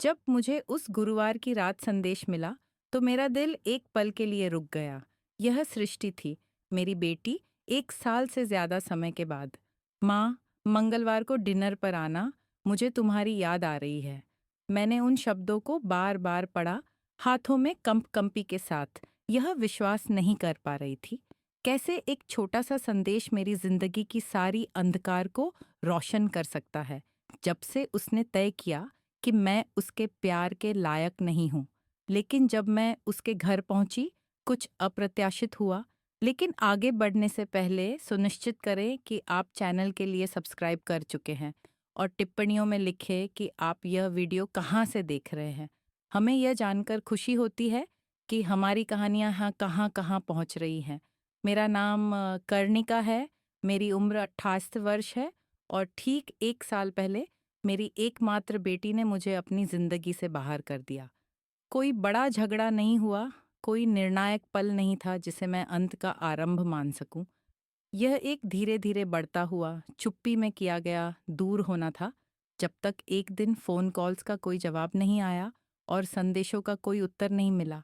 जब मुझे उस गुरुवार की रात संदेश मिला तो मेरा दिल एक पल के लिए रुक गया। यह सृष्टि थी, मेरी बेटी, 1 साल से ज्यादा समय के बाद। माँ, मंगलवार को डिनर पर आना, मुझे तुम्हारी याद आ रही है। मैंने उन शब्दों को बार बार पढ़ा, हाथों में कंपकंपी के साथ। यह विश्वास नहीं कर पा रही थी। कैसे एक छोटा सा संदेश मेरी जिंदगी की सारी अंधकार को रोशन कर सकता है। जब से उसने तय किया कि मैं उसके प्यार के लायक नहीं हूं। लेकिन जब मैं उसके घर पहुंची, कुछ अप्रत्याशित हुआ। लेकिन आगे बढ़ने से पहले सुनिश्चित करें कि आप चैनल के लिए सब्सक्राइब कर चुके हैं और टिप्पणियों में लिखें कि आप यह वीडियो कहाँ से देख रहे हैं। हमें यह जानकर खुशी होती है कि हमारी कहानियाँ यहाँ कहाँ कहाँ पहुँच रही हैं। मेरा नाम कर्णिका है। मेरी उम्र 28 वर्ष है और ठीक 1 साल पहले मेरी एकमात्र बेटी ने मुझे अपनी जिंदगी से बाहर कर दिया। कोई बड़ा झगड़ा नहीं हुआ, कोई निर्णायक पल नहीं था जिसे मैं अंत का आरंभ मान सकूं। यह एक धीरे धीरे बढ़ता हुआ, चुप्पी में किया गया दूर होना था, जब तक एक दिन फोन कॉल्स का कोई जवाब नहीं आया और संदेशों का कोई उत्तर नहीं मिला।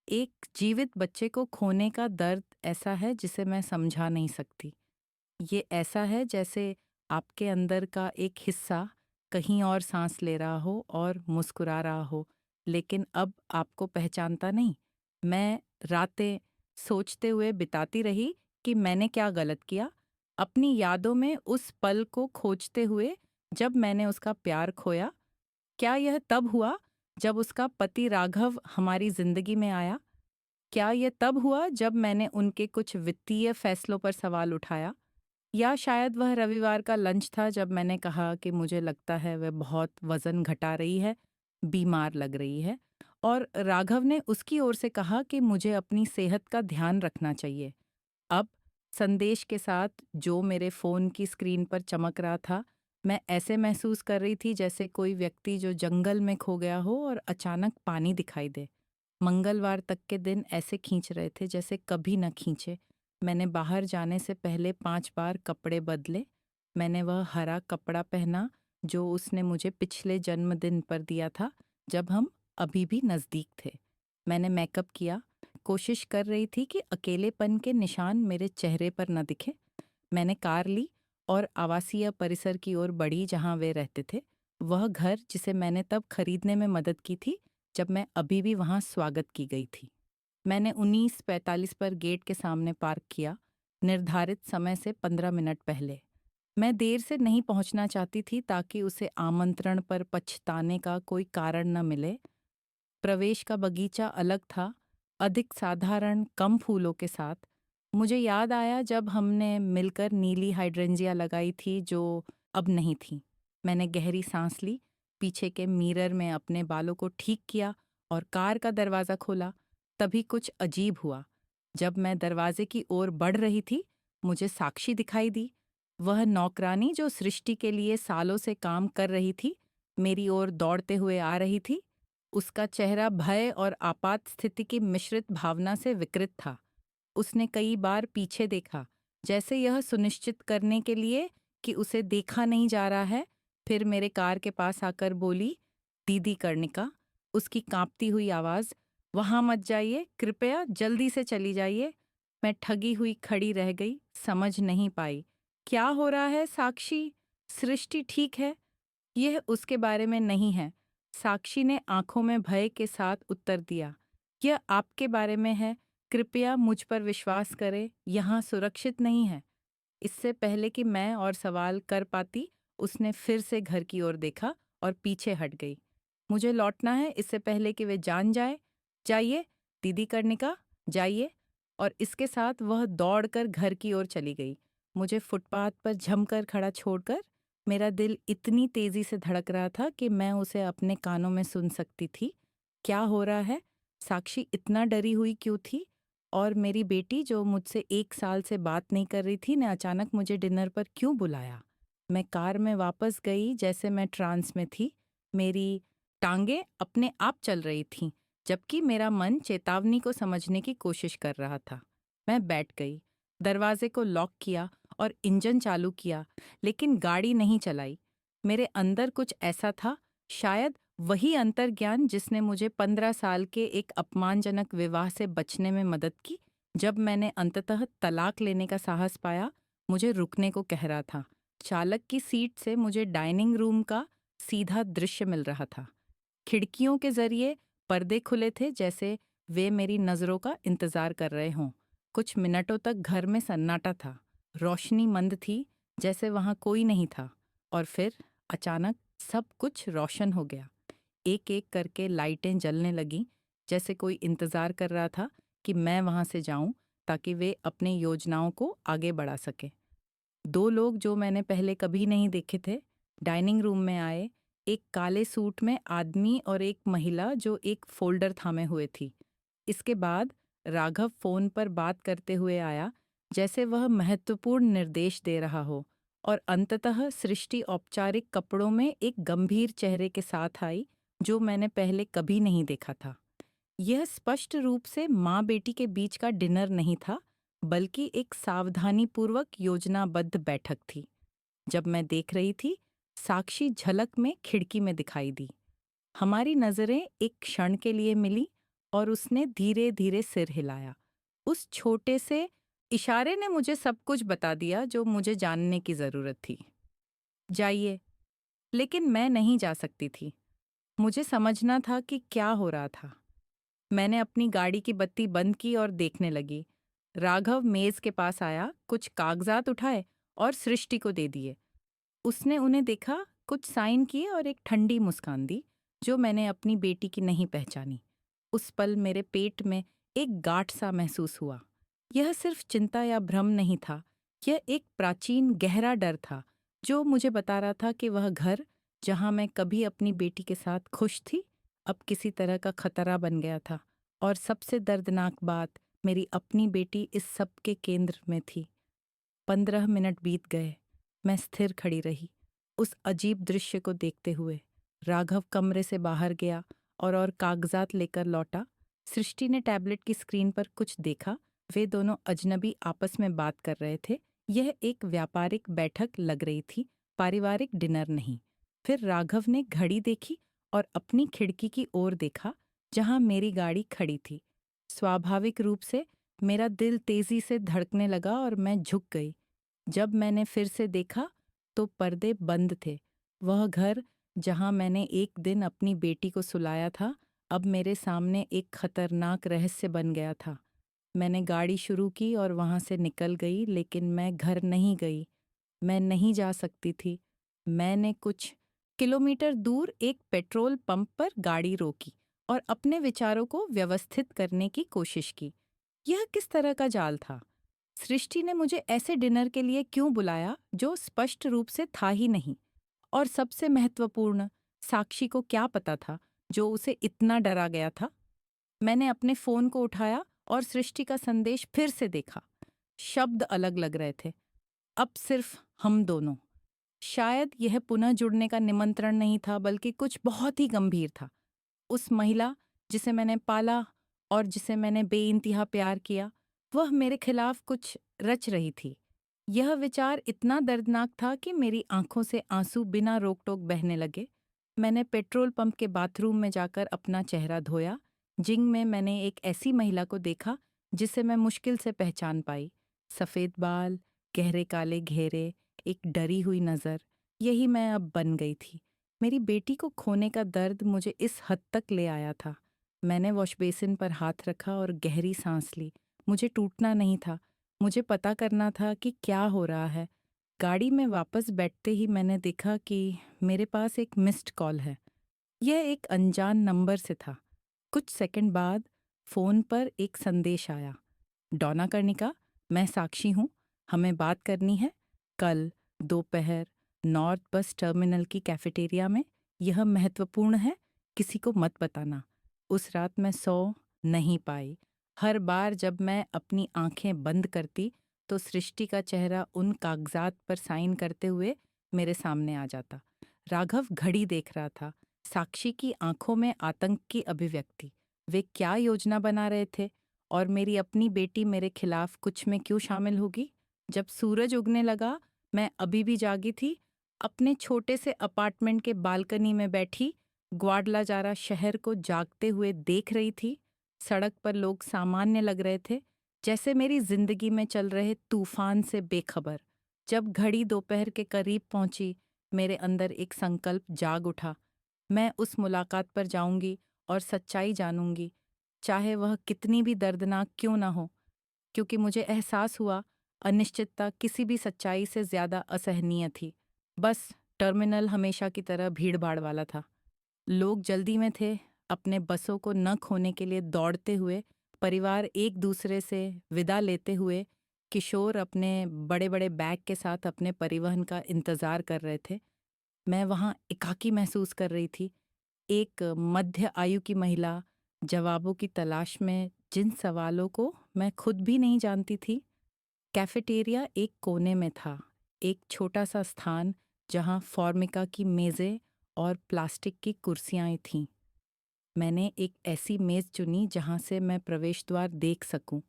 एक जीवित बच्चे को खोने का दर्द ऐसा है जिसे मैं समझा नहीं सकती। ये ऐसा है जैसे आपके अंदर का एक हिस्सा कहीं और सांस ले रहा हो और मुस्कुरा रहा हो, लेकिन अब आपको पहचानता नहीं। मैं रातें सोचते हुए बिताती रही कि मैंने क्या गलत किया, अपनी यादों में उस पल को खोजते हुए जब मैंने उसका प्यार खोया। क्या यह तब हुआ जब उसका पति राघव हमारी जिंदगी में आया? क्या यह तब हुआ जब मैंने उनके कुछ वित्तीय फैसलों पर सवाल उठाया? या शायद वह रविवार का लंच था जब मैंने कहा कि मुझे लगता है वह बहुत वजन घटा रही है, बीमार लग रही है, और राघव ने उसकी ओर से कहा कि मुझे अपनी सेहत का ध्यान रखना चाहिए। अब संदेश के साथ जो मेरे फोन की स्क्रीन पर चमक रहा था, मैं ऐसे महसूस कर रही थी जैसे कोई व्यक्ति जो जंगल में खो गया हो और अचानक पानी दिखाई दे। मंगलवार तक के दिन ऐसे खींच रहे थे जैसे कभी न खींचे। मैंने बाहर जाने से पहले 5 बार कपड़े बदले। मैंने वह हरा कपड़ा पहना जो उसने मुझे पिछले जन्मदिन पर दिया था, जब हम अभी भी नज़दीक थे। मैंने मेकअप किया, कोशिश कर रही थी कि अकेलेपन के निशान मेरे चेहरे पर न दिखे। मैंने कार ली और आवासीय परिसर की ओर बढ़ी जहाँ वे रहते थे। वह घर जिसे मैंने तब खरीदने में मदद की थी, जब मैं अभी भी वहाँ स्वागत की गई थी। मैंने 19:45 पर गेट के सामने पार्क किया, निर्धारित समय से 15 मिनट पहले। मैं देर से नहीं पहुंचना चाहती थी ताकि उसे आमंत्रण पर पछताने का कोई कारण न मिले। प्रवेश का बगीचा अलग था, अधिक साधारण, कम फूलों के साथ। मुझे याद आया जब हमने मिलकर नीली हाइड्रेंजिया लगाई थी जो अब नहीं थी। मैंने गहरी सांस ली, पीछे के मिरर में अपने बालों को ठीक किया और कार का दरवाज़ा खोला। तभी कुछ अजीब हुआ। जब मैं दरवाजे की ओर बढ़ रही थी, मुझे साक्षी दिखाई दी। वह नौकरानी जो सृष्टि के लिए सालों से काम कर रही थी, मेरी ओर दौड़ते हुए आ रही थी। उसका चेहरा भय और आपात स्थिति की मिश्रित भावना से विकृत था। उसने कई बार पीछे देखा, जैसे यह सुनिश्चित करने के लिए कि उसे देखा नहीं जा रहा है। फिर मेरे कार के पास आकर बोली, दीदी कर्णिका, उसकी कांपती हुई आवाज़, वहाँ मत जाइए, कृपया जल्दी से चली जाइए। मैं ठगी हुई खड़ी रह गई, समझ नहीं पाई क्या हो रहा है। साक्षी, सृष्टि ठीक है? यह उसके बारे में नहीं है। साक्षी ने आंखों में भय के साथ उत्तर दिया, यह आपके बारे में है। कृपया मुझ पर विश्वास करें, यहाँ सुरक्षित नहीं है। इससे पहले कि मैं और सवाल कर पाती, उसने फिर से घर की ओर देखा और पीछे हट गई। मुझे लौटना है इससे पहले कि वे जान जाए। जाइए दीदी कर्णिका, जाइए। और इसके साथ वह दौड़कर घर की ओर चली गई, मुझे फुटपाथ पर झमकर खड़ा छोड़कर। मेरा दिल इतनी तेजी से धड़क रहा था कि मैं उसे अपने कानों में सुन सकती थी। क्या हो रहा है? साक्षी इतना डरी हुई क्यों थी? और मेरी बेटी जो मुझसे 1 साल से बात नहीं कर रही थी, ने अचानक मुझे डिनर पर क्यों बुलाया? मैं कार में वापस गई जैसे मैं ट्रांस में थी। मेरी टांगें अपने आप चल रही थीं, जबकि मेरा मन चेतावनी को समझने की कोशिश कर रहा था। मैं बैठ गई, दरवाजे को लॉक किया और इंजन चालू किया, लेकिन गाड़ी नहीं चलाई। मेरे अंदर कुछ ऐसा था, शायद वही अंतर्ज्ञान जिसने मुझे 15 साल के एक अपमानजनक विवाह से बचने में मदद की। जब मैंने अंततः तलाक लेने का साहस पाया, मुझे रुकने को कह रहा था। चालक की सीट से मुझे डाइनिंग रूम का सीधा दृश्य मिल रहा था। खिड़कियों के जरिए पर्दे खुले थे, जैसे वे मेरी नज़रों का इंतजार कर रहे हों। कुछ मिनटों तक घर में सन्नाटा था। रोशनी मंद थी, जैसे वहां कोई नहीं था। और फिर अचानक सब कुछ रोशन हो गया। एक एक करके लाइटें जलने लगीं, जैसे कोई इंतजार कर रहा था कि मैं वहां से जाऊं ताकि वे अपनी योजनाओं को आगे बढ़ा सके। दो लोग जो मैंने पहले कभी नहीं देखे थे, डाइनिंग रूम में आए। एक काले सूट में आदमी और एक महिला जो एक फोल्डर थामे हुए थी। इसके बाद राघव फोन पर बात करते हुए आया, जैसे वह महत्वपूर्ण निर्देश दे रहा हो। और अंततः सृष्टि औपचारिक कपड़ों में एक गंभीर चेहरे के साथ आई, जो मैंने पहले कभी नहीं देखा था। यह स्पष्ट रूप से माँ बेटी के बीच का डिनर नहीं था, बल्कि एक सावधानीपूर्वक योजनाबद्ध बैठक थी। जब मैं देख रही थी, साक्षी झलक में खिड़की में दिखाई दी। हमारी नजरें एक क्षण के लिए मिली और उसने धीरे धीरे सिर हिलाया। उस छोटे से इशारे ने मुझे सब कुछ बता दिया जो मुझे जानने की जरूरत थी। जाइए। लेकिन मैं नहीं जा सकती थी। मुझे समझना था कि क्या हो रहा था। मैंने अपनी गाड़ी की बत्ती बंद की और देखने लगी। राघव मेज के पास आया, कुछ कागजात उठाए और सृष्टि को दे दिए। उसने उन्हें देखा, कुछ साइन किए और एक ठंडी मुस्कान दी, जो मैंने अपनी बेटी की नहीं पहचानी। उस पल मेरे पेट में एक गांठ सा महसूस हुआ। यह सिर्फ चिंता या भ्रम नहीं था, यह एक प्राचीन गहरा डर था, जो मुझे बता रहा था कि वह घर, जहां मैं कभी अपनी बेटी के साथ खुश थी, अब किसी तरह का खतरा बन गया था। और सबसे दर्दनाक बात, मेरी अपनी बेटी इस सब के केंद्र में थी। 15 मिनट बीत गए। मैं स्थिर खड़ी रही, उस अजीब दृश्य को देखते हुए। राघव कमरे से बाहर गया और कागजात लेकर लौटा। सृष्टि ने टैबलेट की स्क्रीन पर कुछ देखा। वे दोनों अजनबी आपस में बात कर रहे थे। यह एक व्यापारिक बैठक लग रही थी, पारिवारिक डिनर नहीं। फिर राघव ने घड़ी देखी और अपनी खिड़की की ओर देखा, जहां मेरी गाड़ी खड़ी थी। स्वाभाविक रूप से मेरा दिल तेजी से धड़कने लगा और मैं झुक गई। जब मैंने फिर से देखा तो पर्दे बंद थे। वह घर, जहां मैंने एक दिन अपनी बेटी को सुलाया था, अब मेरे सामने एक खतरनाक रहस्य बन गया था। मैंने गाड़ी शुरू की और वहां से निकल गई, लेकिन मैं घर नहीं गई। मैं नहीं जा सकती थी। मैंने कुछ किलोमीटर दूर एक पेट्रोल पंप पर गाड़ी रोकी और अपने विचारों को व्यवस्थित करने की कोशिश की। यह किस तरह का जाल था? सृष्टि ने मुझे ऐसे डिनर के लिए क्यों बुलाया जो स्पष्ट रूप से था ही नहीं? और सबसे महत्वपूर्ण, साक्षी को क्या पता था जो उसे इतना डरा गया था? मैंने अपने फोन को उठाया और सृष्टि का संदेश फिर से देखा। शब्द अलग लग रहे थे। अब सिर्फ हम दोनों। शायद यह पुनः जुड़ने का निमंत्रण नहीं था, बल्कि कुछ बहुत ही गंभीर था। उस महिला जिसे मैंने पाला और जिसे मैंने बेइंतहा प्यार किया, वह मेरे खिलाफ कुछ रच रही थी। यह विचार इतना दर्दनाक था कि मेरी आंखों से आंसू बिना रोक टोक बहने लगे। मैंने पेट्रोल पंप के बाथरूम में जाकर अपना चेहरा धोया। जिंग में मैंने एक ऐसी महिला को देखा जिसे मैं मुश्किल से पहचान पाई। सफ़ेद बाल, गहरे काले घेरे, एक डरी हुई नज़र, यही मैं अब बन गई थी। मेरी बेटी को खोने का दर्द मुझे इस हद तक ले आया था। मैंने वॉश बेसिन पर हाथ रखा और गहरी सांस ली। मुझे टूटना नहीं था, मुझे पता करना था कि क्या हो रहा है। गाड़ी में वापस बैठते ही मैंने देखा कि मेरे पास एक मिस्ड कॉल है। यह एक अनजान नंबर से था। कुछ सेकंड बाद फ़ोन पर एक संदेश आया। डॉना कर्णिका, मैं साक्षी हूँ। हमें बात करनी है। कल दोपहर नॉर्थ बस टर्मिनल की कैफेटेरिया में। यह महत्वपूर्ण है, किसी को मत बताना। उस रात मैं सो नहीं पाई। हर बार जब मैं अपनी आंखें बंद करती तो सृष्टि का चेहरा उन कागजात पर साइन करते हुए मेरे सामने आ जाता। राघव घड़ी देख रहा था। साक्षी की आंखों में आतंक की अभिव्यक्ति। वे क्या योजना बना रहे थे? और मेरी अपनी बेटी मेरे खिलाफ कुछ में क्यों शामिल होगी? जब सूरज उगने लगा, मैं अभी भी जागी थी। अपने छोटे से अपार्टमेंट के बालकनी में बैठी, ग्वाडलाजारा शहर को जागते हुए देख रही थी। सड़क पर लोग सामान्य लग रहे थे, जैसे मेरी जिंदगी में चल रहे तूफान से बेखबर। जब घड़ी दोपहर के करीब पहुंची, मेरे अंदर एक संकल्प जाग उठा। मैं उस मुलाकात पर जाऊंगी और सच्चाई जानूंगी, चाहे वह कितनी भी दर्दनाक क्यों ना हो, क्योंकि मुझे एहसास हुआ अनिश्चितता किसी भी सच्चाई से ज्यादा असहनीय थी। बस टर्मिनल हमेशा की तरह भीड़-भाड़ वाला था। लोग जल्दी में थे, अपने बसों को न खोने के लिए दौड़ते हुए, परिवार एक दूसरे से विदा लेते हुए, किशोर अपने बड़े-बड़े बैग के साथ अपने परिवहन का इंतज़ार कर रहे थे। मैं वहाँ एकाकी महसूस कर रही थी, एक मध्य आयु की महिला, जवाबों की तलाश में जिन सवालों को मैं खुद भी नहीं जानती थी। कैफेटेरिया एक कोने में था, एक छोटा सा स्थान जहाँ फॉर्मिका की मेज़ें और प्लास्टिक की कुर्सियाँ थीं। मैंने एक ऐसी मेज़ चुनी जहाँ से मैं प्रवेश द्वार देख सकूं।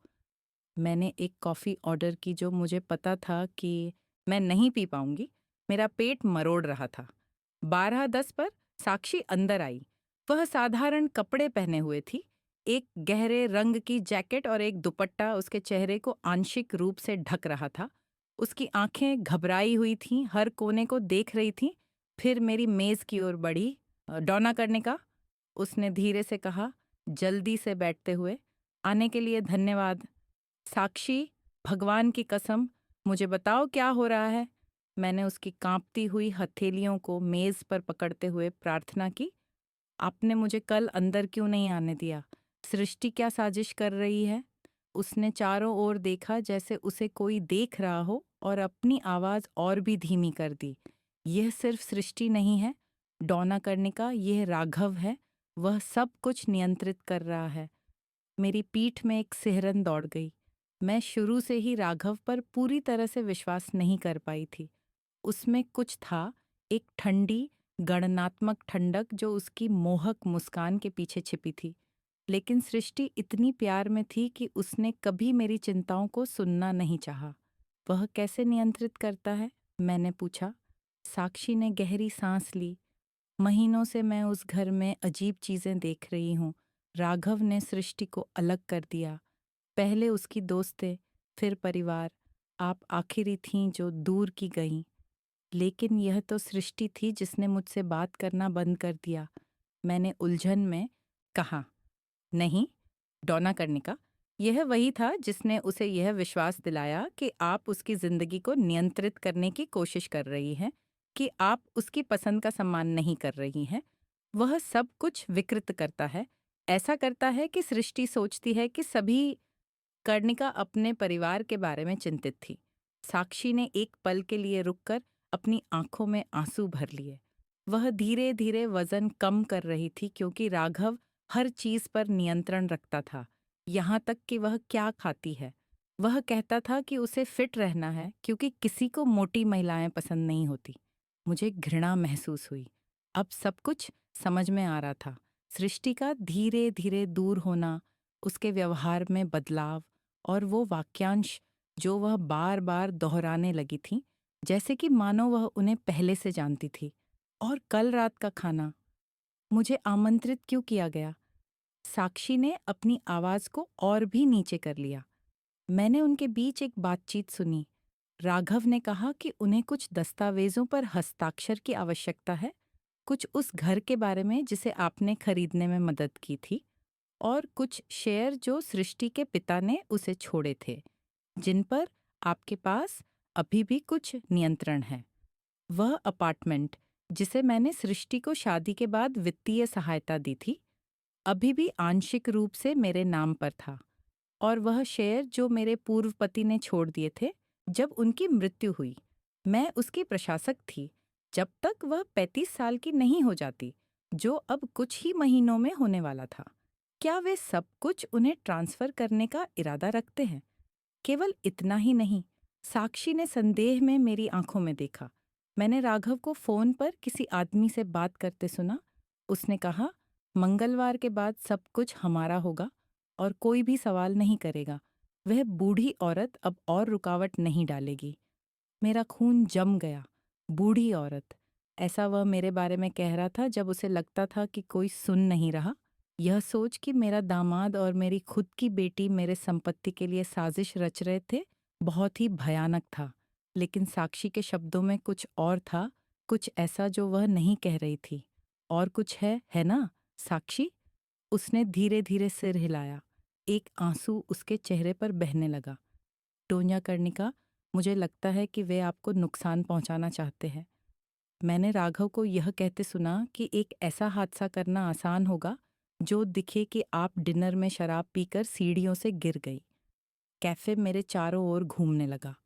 मैंने एक कॉफ़ी ऑर्डर की जो मुझे पता था कि मैं नहीं पी पाऊंगी। मेरा पेट मरोड़ रहा था। 12:10 पर साक्षी अंदर आई। वह साधारण कपड़े पहने हुए थी, एक गहरे रंग की जैकेट और एक दुपट्टा उसके चेहरे को आंशिक रूप से ढक रहा था। उसकी आंखें घबराई हुई थीं, हर कोने को देख रही थीं। फिर मेरी मेज़ की ओर बढ़ी। डौना करने का, उसने धीरे से कहा, जल्दी से बैठते हुए। आने के लिए धन्यवाद। साक्षी, भगवान की कसम, मुझे बताओ क्या हो रहा है। मैंने उसकी कांपती हुई हथेलियों को मेज़ पर पकड़ते हुए प्रार्थना की। आपने मुझे कल अंदर क्यों नहीं आने दिया? सृष्टि क्या साजिश कर रही है? उसने चारों ओर देखा जैसे उसे कोई देख रहा हो और अपनी आवाज़ और भी धीमी कर दी। यह सिर्फ सृष्टि नहीं है, डौना करने का यह राघव है। वह सब कुछ नियंत्रित कर रहा है। मेरी पीठ में एक सिहरन दौड़ गई। मैं शुरू से ही राघव पर पूरी तरह से विश्वास नहीं कर पाई थी। उसमें कुछ था, एक ठंडी, गणनात्मक ठंडक जो उसकी मोहक मुस्कान के पीछे छिपी थी। लेकिन सृष्टि इतनी प्यार में थी कि उसने कभी मेरी चिंताओं को सुनना नहीं चाहा। वह कैसे नियंत्रित करता है? मैंने पूछा। साक्षी ने गहरी सांस ली। महीनों से मैं उस घर में अजीब चीजें देख रही हूँ। राघव ने सृष्टि को अलग कर दिया। पहले उसकी दोस्तें, फिर परिवार। आप आखिरी थीं जो दूर की गईं। लेकिन यह तो सृष्टि थी जिसने मुझसे बात करना बंद कर दिया। मैंने उलझन में कहा, नहीं, डौना करने का। यह वही था जिसने उसे यह विश्वास दिलाया कि आप उसकी जिंदगी को नियंत्रित करने की कोशिश कर रही हैं, कि आप उसकी पसंद का सम्मान नहीं कर रही हैं। वह सब कुछ विकृत करता है। ऐसा करता है कि सृष्टि सोचती है कि सभी। कर्णिका अपने परिवार के बारे में चिंतित थी। साक्षी ने एक पल के लिए रुककर अपनी आंखों में आंसू भर लिए। वह धीरे धीरे वजन कम कर रही थी क्योंकि राघव हर चीज पर नियंत्रण रखता था, यहाँ तक कि वह क्या खाती है। वह कहता था कि उसे फिट रहना है क्योंकि किसी को मोटी महिलाएं पसंद नहीं होती। मुझे घृणा महसूस हुई। अब सब कुछ समझ में आ रहा था। सृष्टि का धीरे धीरे दूर होना, उसके व्यवहार में बदलाव, और वो वाक्यांश जो वह बार बार दोहराने लगी थी, जैसे कि मानो वह उन्हें पहले से जानती थी। और कल रात का खाना, मुझे आमंत्रित क्यों किया गया? साक्षी ने अपनी आवाज को और भी नीचे कर लिया। मैंने उनके बीच एक बातचीत सुनी। राघव ने कहा कि उन्हें कुछ दस्तावेजों पर हस्ताक्षर की आवश्यकता है, कुछ उस घर के बारे में जिसे आपने खरीदने में मदद की थी, और कुछ शेयर जो सृष्टि के पिता ने उसे छोड़े थे, जिन पर आपके पास अभी भी कुछ नियंत्रण है। वह अपार्टमेंट जिसे मैंने सृष्टि को शादी के बाद वित्तीय सहायता दी थी, अभी भी आंशिक रूप से मेरे नाम पर था। और वह शेयर जो मेरे पूर्व पति ने छोड़ दिए थे जब उनकी मृत्यु हुई। मैं उसकी प्रशासक थी जब तक वह 35 साल की नहीं हो जाती, जो अब कुछ ही महीनों में होने वाला था। क्या वे सब कुछ उन्हें ट्रांसफर करने का इरादा रखते हैं? केवल इतना ही नहीं, साक्षी ने संदेह में मेरी आंखों में देखा। मैंने राघव को फोन पर किसी आदमी से बात करते सुना। उसने कहा, मंगलवार के बाद सब कुछ हमारा होगा और कोई भी सवाल नहीं करेगा। वह बूढ़ी औरत अब और रुकावट नहीं डालेगी। मेरा खून जम गया। बूढ़ी औरत, ऐसा वह मेरे बारे में कह रहा था जब उसे लगता था कि कोई सुन नहीं रहा। यह सोच कि मेरा दामाद और मेरी खुद की बेटी मेरे संपत्ति के लिए साजिश रच रहे थे, बहुत ही भयानक था। लेकिन साक्षी के शब्दों में कुछ और था, कुछ ऐसा जो वह नहीं कह रही थी। और कुछ है ना, साक्षी? उसने धीरे-धीरे सिर हिलाया। एक आंसू उसके चेहरे पर बहने लगा। टोन्या कर्णिका, मुझे लगता है कि वे आपको नुकसान पहुंचाना चाहते हैं। मैंने राघव को यह कहते सुना कि एक ऐसा हादसा करना आसान होगा जो दिखे कि आप डिनर में शराब पीकर सीढ़ियों से गिर गई। कैफे मेरे चारों ओर घूमने लगा।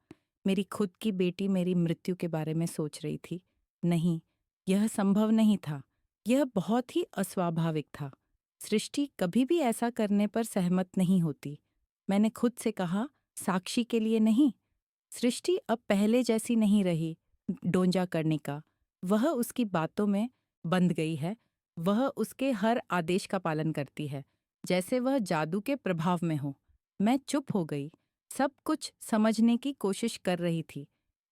मेरी खुद की बेटी मेरी मृत्यु के बारे में सोच रही थी। नहीं, यह संभव नहीं था। यह बहुत ही अस्वाभाविक था। सृष्टि कभी भी ऐसा करने पर सहमत नहीं होती। मैंने खुद से कहा, साक्षी के लिए नहीं। सृष्टि अब पहले जैसी नहीं रही। डोंजा करने का वह उसकी बातों में बंध गई है। वह उसके हर आदेश का पालन करती है, जैसे वह जादू के प्रभाव में हो। मैं चुप हो गई, सब कुछ समझने की कोशिश कर रही थी।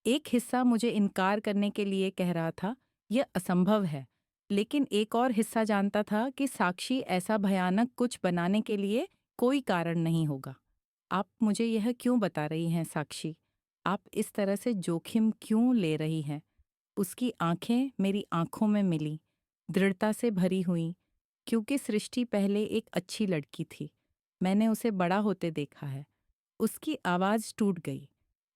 एक हिस्सा मुझे इनकार करने के लिए कह रहा था, यह असंभव है। लेकिन एक और हिस्सा जानता था कि साक्षी ऐसा भयानक कुछ बनाने के लिए कोई कारण नहीं होगा। आप मुझे यह क्यों बता रही हैं, साक्षी? आप इस तरह से जोखिम क्यों ले रही हैं? उसकी आंखें मेरी आंखों में मिलीं, दृढ़ता से भरी हुईं, क्योंकि सृष्टि पहले एक अच्छी लड़की थी। मैंने उसे बड़ा होते देखा है। उसकी आवाज़ टूट गई,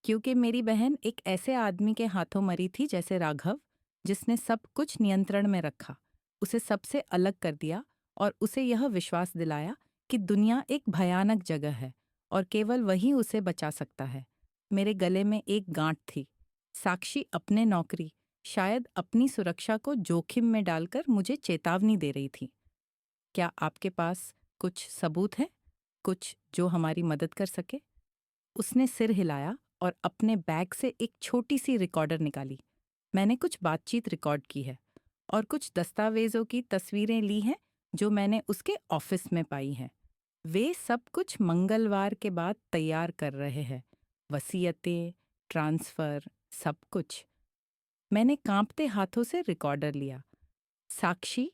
क्योंकि मेरी बहन एक ऐसे आदमी के हाथों मरी थी जैसे राघव, जिसने सब कुछ नियंत्रण में रखा, उसे सबसे अलग कर दिया और उसे यह विश्वास दिलाया कि दुनिया एक भयानक जगह है और केवल वही उसे बचा सकता है। मेरे गले में एक गांठ थी। साक्षी अपने नौकरी, शायद अपनी सुरक्षा को जोखिम में डालकर मुझे चेतावनी दे रही थी। क्या आपके पास कुछ सबूत है? कुछ जो हमारी मदद कर सके? उसने सिर हिलाया और अपने बैग से एक छोटी सी रिकॉर्डर निकाली। मैंने कुछ बातचीत रिकॉर्ड की है और कुछ दस्तावेजों की तस्वीरें ली हैं जो मैंने उसके ऑफिस में पाई हैं। वे सब कुछ मंगलवार के बाद तैयार कर रहे हैं। वसीयतें, ट्रांसफर, सब कुछ। मैंने कांपते हाथों से रिकॉर्डर लिया। साक्षी,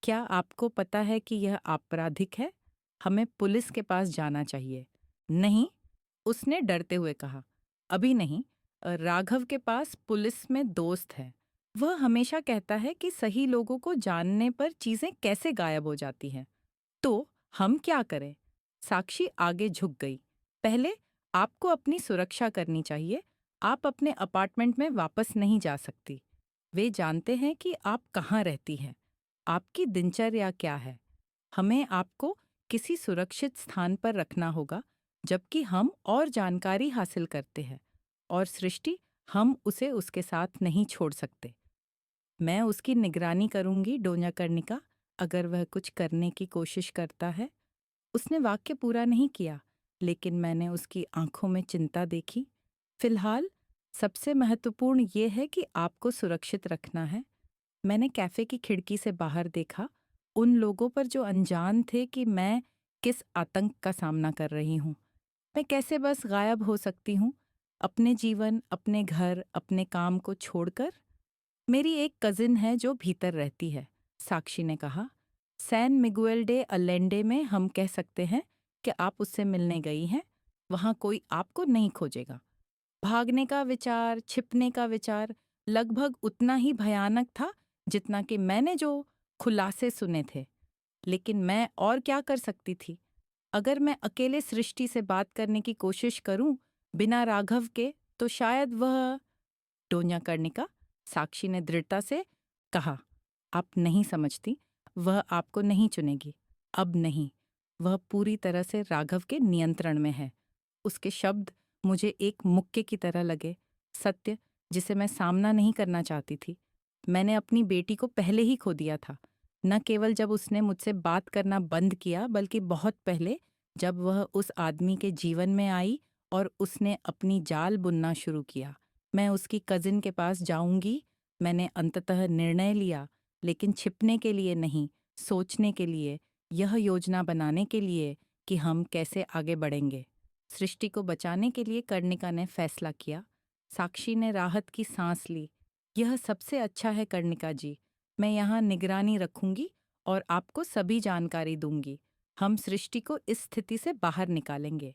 क्या आपको पता है कि यह आपराधिक है? हमें पुलिस के पास जाना चाहिए। नहीं, उसने डरते हुए कहा। अभी नहीं। राघव के पास पुलिस में दोस्त है। वह हमेशा कहता है कि सही लोगों को जानने पर चीजें कैसे गायब हो जाती हैं। तो हम क्या करें? साक्षी आगे झुक गई। पहले आपको अपनी सुरक्षा करनी चाहिए। आप अपने अपार्टमेंट में वापस नहीं जा सकती। वे जानते हैं कि आप कहाँ रहती हैं, आपकी दिनचर्या क्या है। हमें आपको किसी सुरक्षित स्थान पर रखना होगा जबकि हम और जानकारी हासिल करते हैं। और सृष्टि, हम उसे उसके साथ नहीं छोड़ सकते। मैं उसकी निगरानी करूंगी, डोन्या कर्णिका, अगर वह कुछ करने की कोशिश करता है। उसने वाक्य पूरा नहीं किया, लेकिन मैंने उसकी आंखों में चिंता देखी। फिलहाल सबसे महत्वपूर्ण ये है कि आपको सुरक्षित रखना है। मैंने कैफे की खिड़की से बाहर देखा, उन लोगों पर जो अनजान थे कि मैं किस आतंक का सामना कर रही हूँ। मैं कैसे बस गायब हो सकती हूँ, अपने जीवन, अपने घर, अपने काम को छोड़कर। मेरी एक कजिन है जो भीतर रहती है, साक्षी ने कहा। सैन मिगुएल डे अलेंडे में हम कह सकते हैं कि आप उससे मिलने गई हैं। वहाँ कोई आपको नहीं खोजेगा। भागने का विचार, छिपने का विचार लगभग उतना ही भयानक था जितना कि मैंने जो खुलासे सुने थे। लेकिन मैं और क्या कर सकती थी? अगर मैं अकेले सृष्टि से बात करने की कोशिश करूं बिना राघव के, तो शायद वह। टोन्या कर्णिका, साक्षी ने दृढ़ता से कहा, आप नहीं समझती। वह आपको नहीं चुनेगी। अब नहीं। वह पूरी तरह से राघव के नियंत्रण में है। उसके शब्द मुझे एक मुक्के की तरह लगे, सत्य जिसे मैं सामना नहीं करना चाहती थी। मैंने अपनी बेटी को पहले ही खो दिया था, न केवल जब उसने मुझसे बात करना बंद किया, बल्कि बहुत पहले, जब वह उस आदमी के जीवन में आई और उसने अपनी जाल बुनना शुरू किया। मैं उसकी कजिन के पास जाऊंगी। मैंने अंततः निर्णय लिया, लेकिन छिपने के लिए नहीं, सोचने के लिए, यह योजना बनाने के लिए कि हम कैसे आगे बढ़ेंगे। सृष्टि को बचाने के लिए कर्णिका ने फैसला किया। साक्षी ने राहत की सांस ली। यह सबसे अच्छा है कर्णिका जी। मैं यहाँ निगरानी रखूंगी और आपको सभी जानकारी दूंगी। हम सृष्टि को इस स्थिति से बाहर निकालेंगे।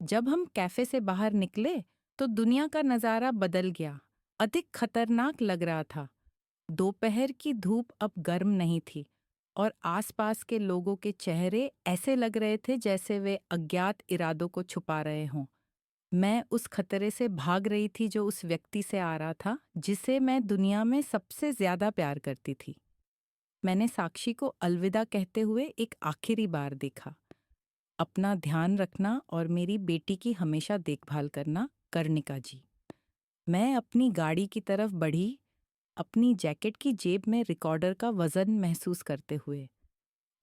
जब हम कैफे से बाहर निकले तो दुनिया का नज़ारा बदल गया। अधिक खतरनाक लग रहा था। दोपहर की धूप अब गर्म नहीं थी और आसपास के लोगों के चेहरे ऐसे लग रहे थे जैसे वे अज्ञात इरादों को छुपा रहे हों। मैं उस खतरे से भाग रही थी जो उस व्यक्ति से आ रहा था जिसे मैं दुनिया में सबसे ज्यादा प्यार करती थी। मैंने साक्षी को अलविदा कहते हुए एक आखिरी बार देखा। अपना ध्यान रखना और मेरी बेटी की हमेशा देखभाल करना, कर्णिका जी। मैं अपनी गाड़ी की तरफ बढ़ी, अपनी जैकेट की जेब में रिकॉर्डर का वजन महसूस करते हुए।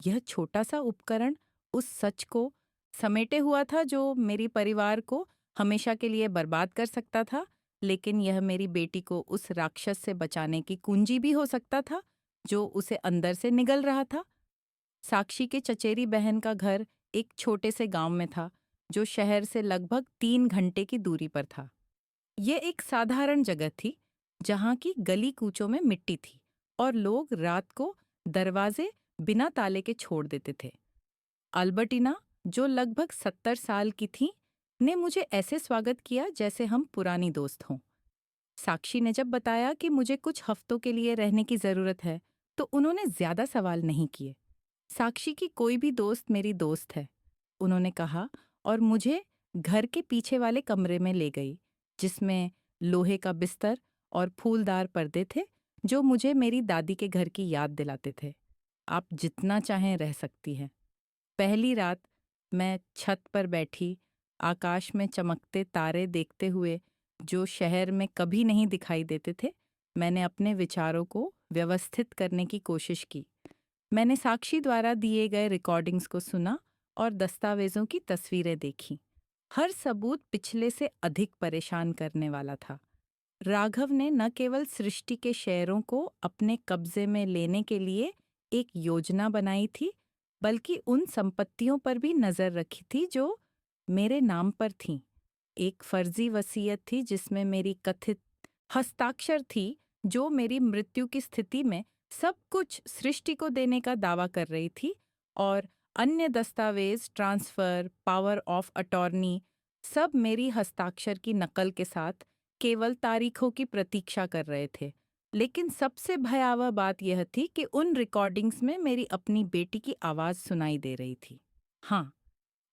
यह छोटा सा उपकरण उस सच को समेटे हुआ था जो मेरी परिवार को हमेशा के लिए बर्बाद कर सकता था, लेकिन यह मेरी बेटी को उस राक्षस से बचाने की कुंजी भी हो सकता था जो उसे अंदर से निगल रहा था। साक्षी के चचेरी बहन का घर एक छोटे से गांव में था जो शहर से लगभग 3 घंटे की दूरी पर था। ये एक साधारण जगह थी जहाँ की गली कूचों में मिट्टी थी और लोग रात को दरवाजे बिना ताले के छोड़ देते थे। अल्बर्टिना, जो लगभग 70 साल की थी, ने मुझे ऐसे स्वागत किया जैसे हम पुरानी दोस्त हों। साक्षी ने जब बताया कि मुझे कुछ हफ्तों के लिए रहने की जरूरत है, तो उन्होंने ज्यादा सवाल नहीं किए। साक्षी की कोई भी दोस्त मेरी दोस्त है, उन्होंने कहा और मुझे घर के पीछे वाले कमरे में ले गई, जिसमें लोहे का बिस्तर और फूलदार पर्दे थे जो मुझे मेरी दादी के घर की याद दिलाते थे। आप जितना चाहें रह सकती हैं। पहली रात मैं छत पर बैठी, आकाश में चमकते तारे देखते हुए जो शहर में कभी नहीं दिखाई देते थे, मैंने अपने विचारों को व्यवस्थित करने की कोशिश की। मैंने साक्षी द्वारा दिए गए रिकॉर्डिंग्स को सुना और दस्तावेजों की तस्वीरें देखीं। हर सबूत पिछले से अधिक परेशान करने वाला था। राघव ने न केवल सृष्टि के शेयरों को अपने कब्जे में लेने के लिए एक योजना बनाई थी, बल्कि उन संपत्तियों पर भी नजर रखी थी जो मेरे नाम पर थीं। एक फर्जी वसीयत थी जिसमें मेरी कथित हस्ताक्षर थी, जो मेरी मृत्यु की स्थिति में सब कुछ सृष्टि को देने का दावा कर रही थी, और अन्य दस्तावेज, ट्रांसफर, पावर ऑफ अटॉर्नी, सब मेरी हस्ताक्षर की नकल के साथ केवल तारीखों की प्रतीक्षा कर रहे थे। लेकिन सबसे भयावह बात यह थी कि उन रिकॉर्डिंग्स में मेरी अपनी बेटी की आवाज सुनाई दे रही थी। हाँ,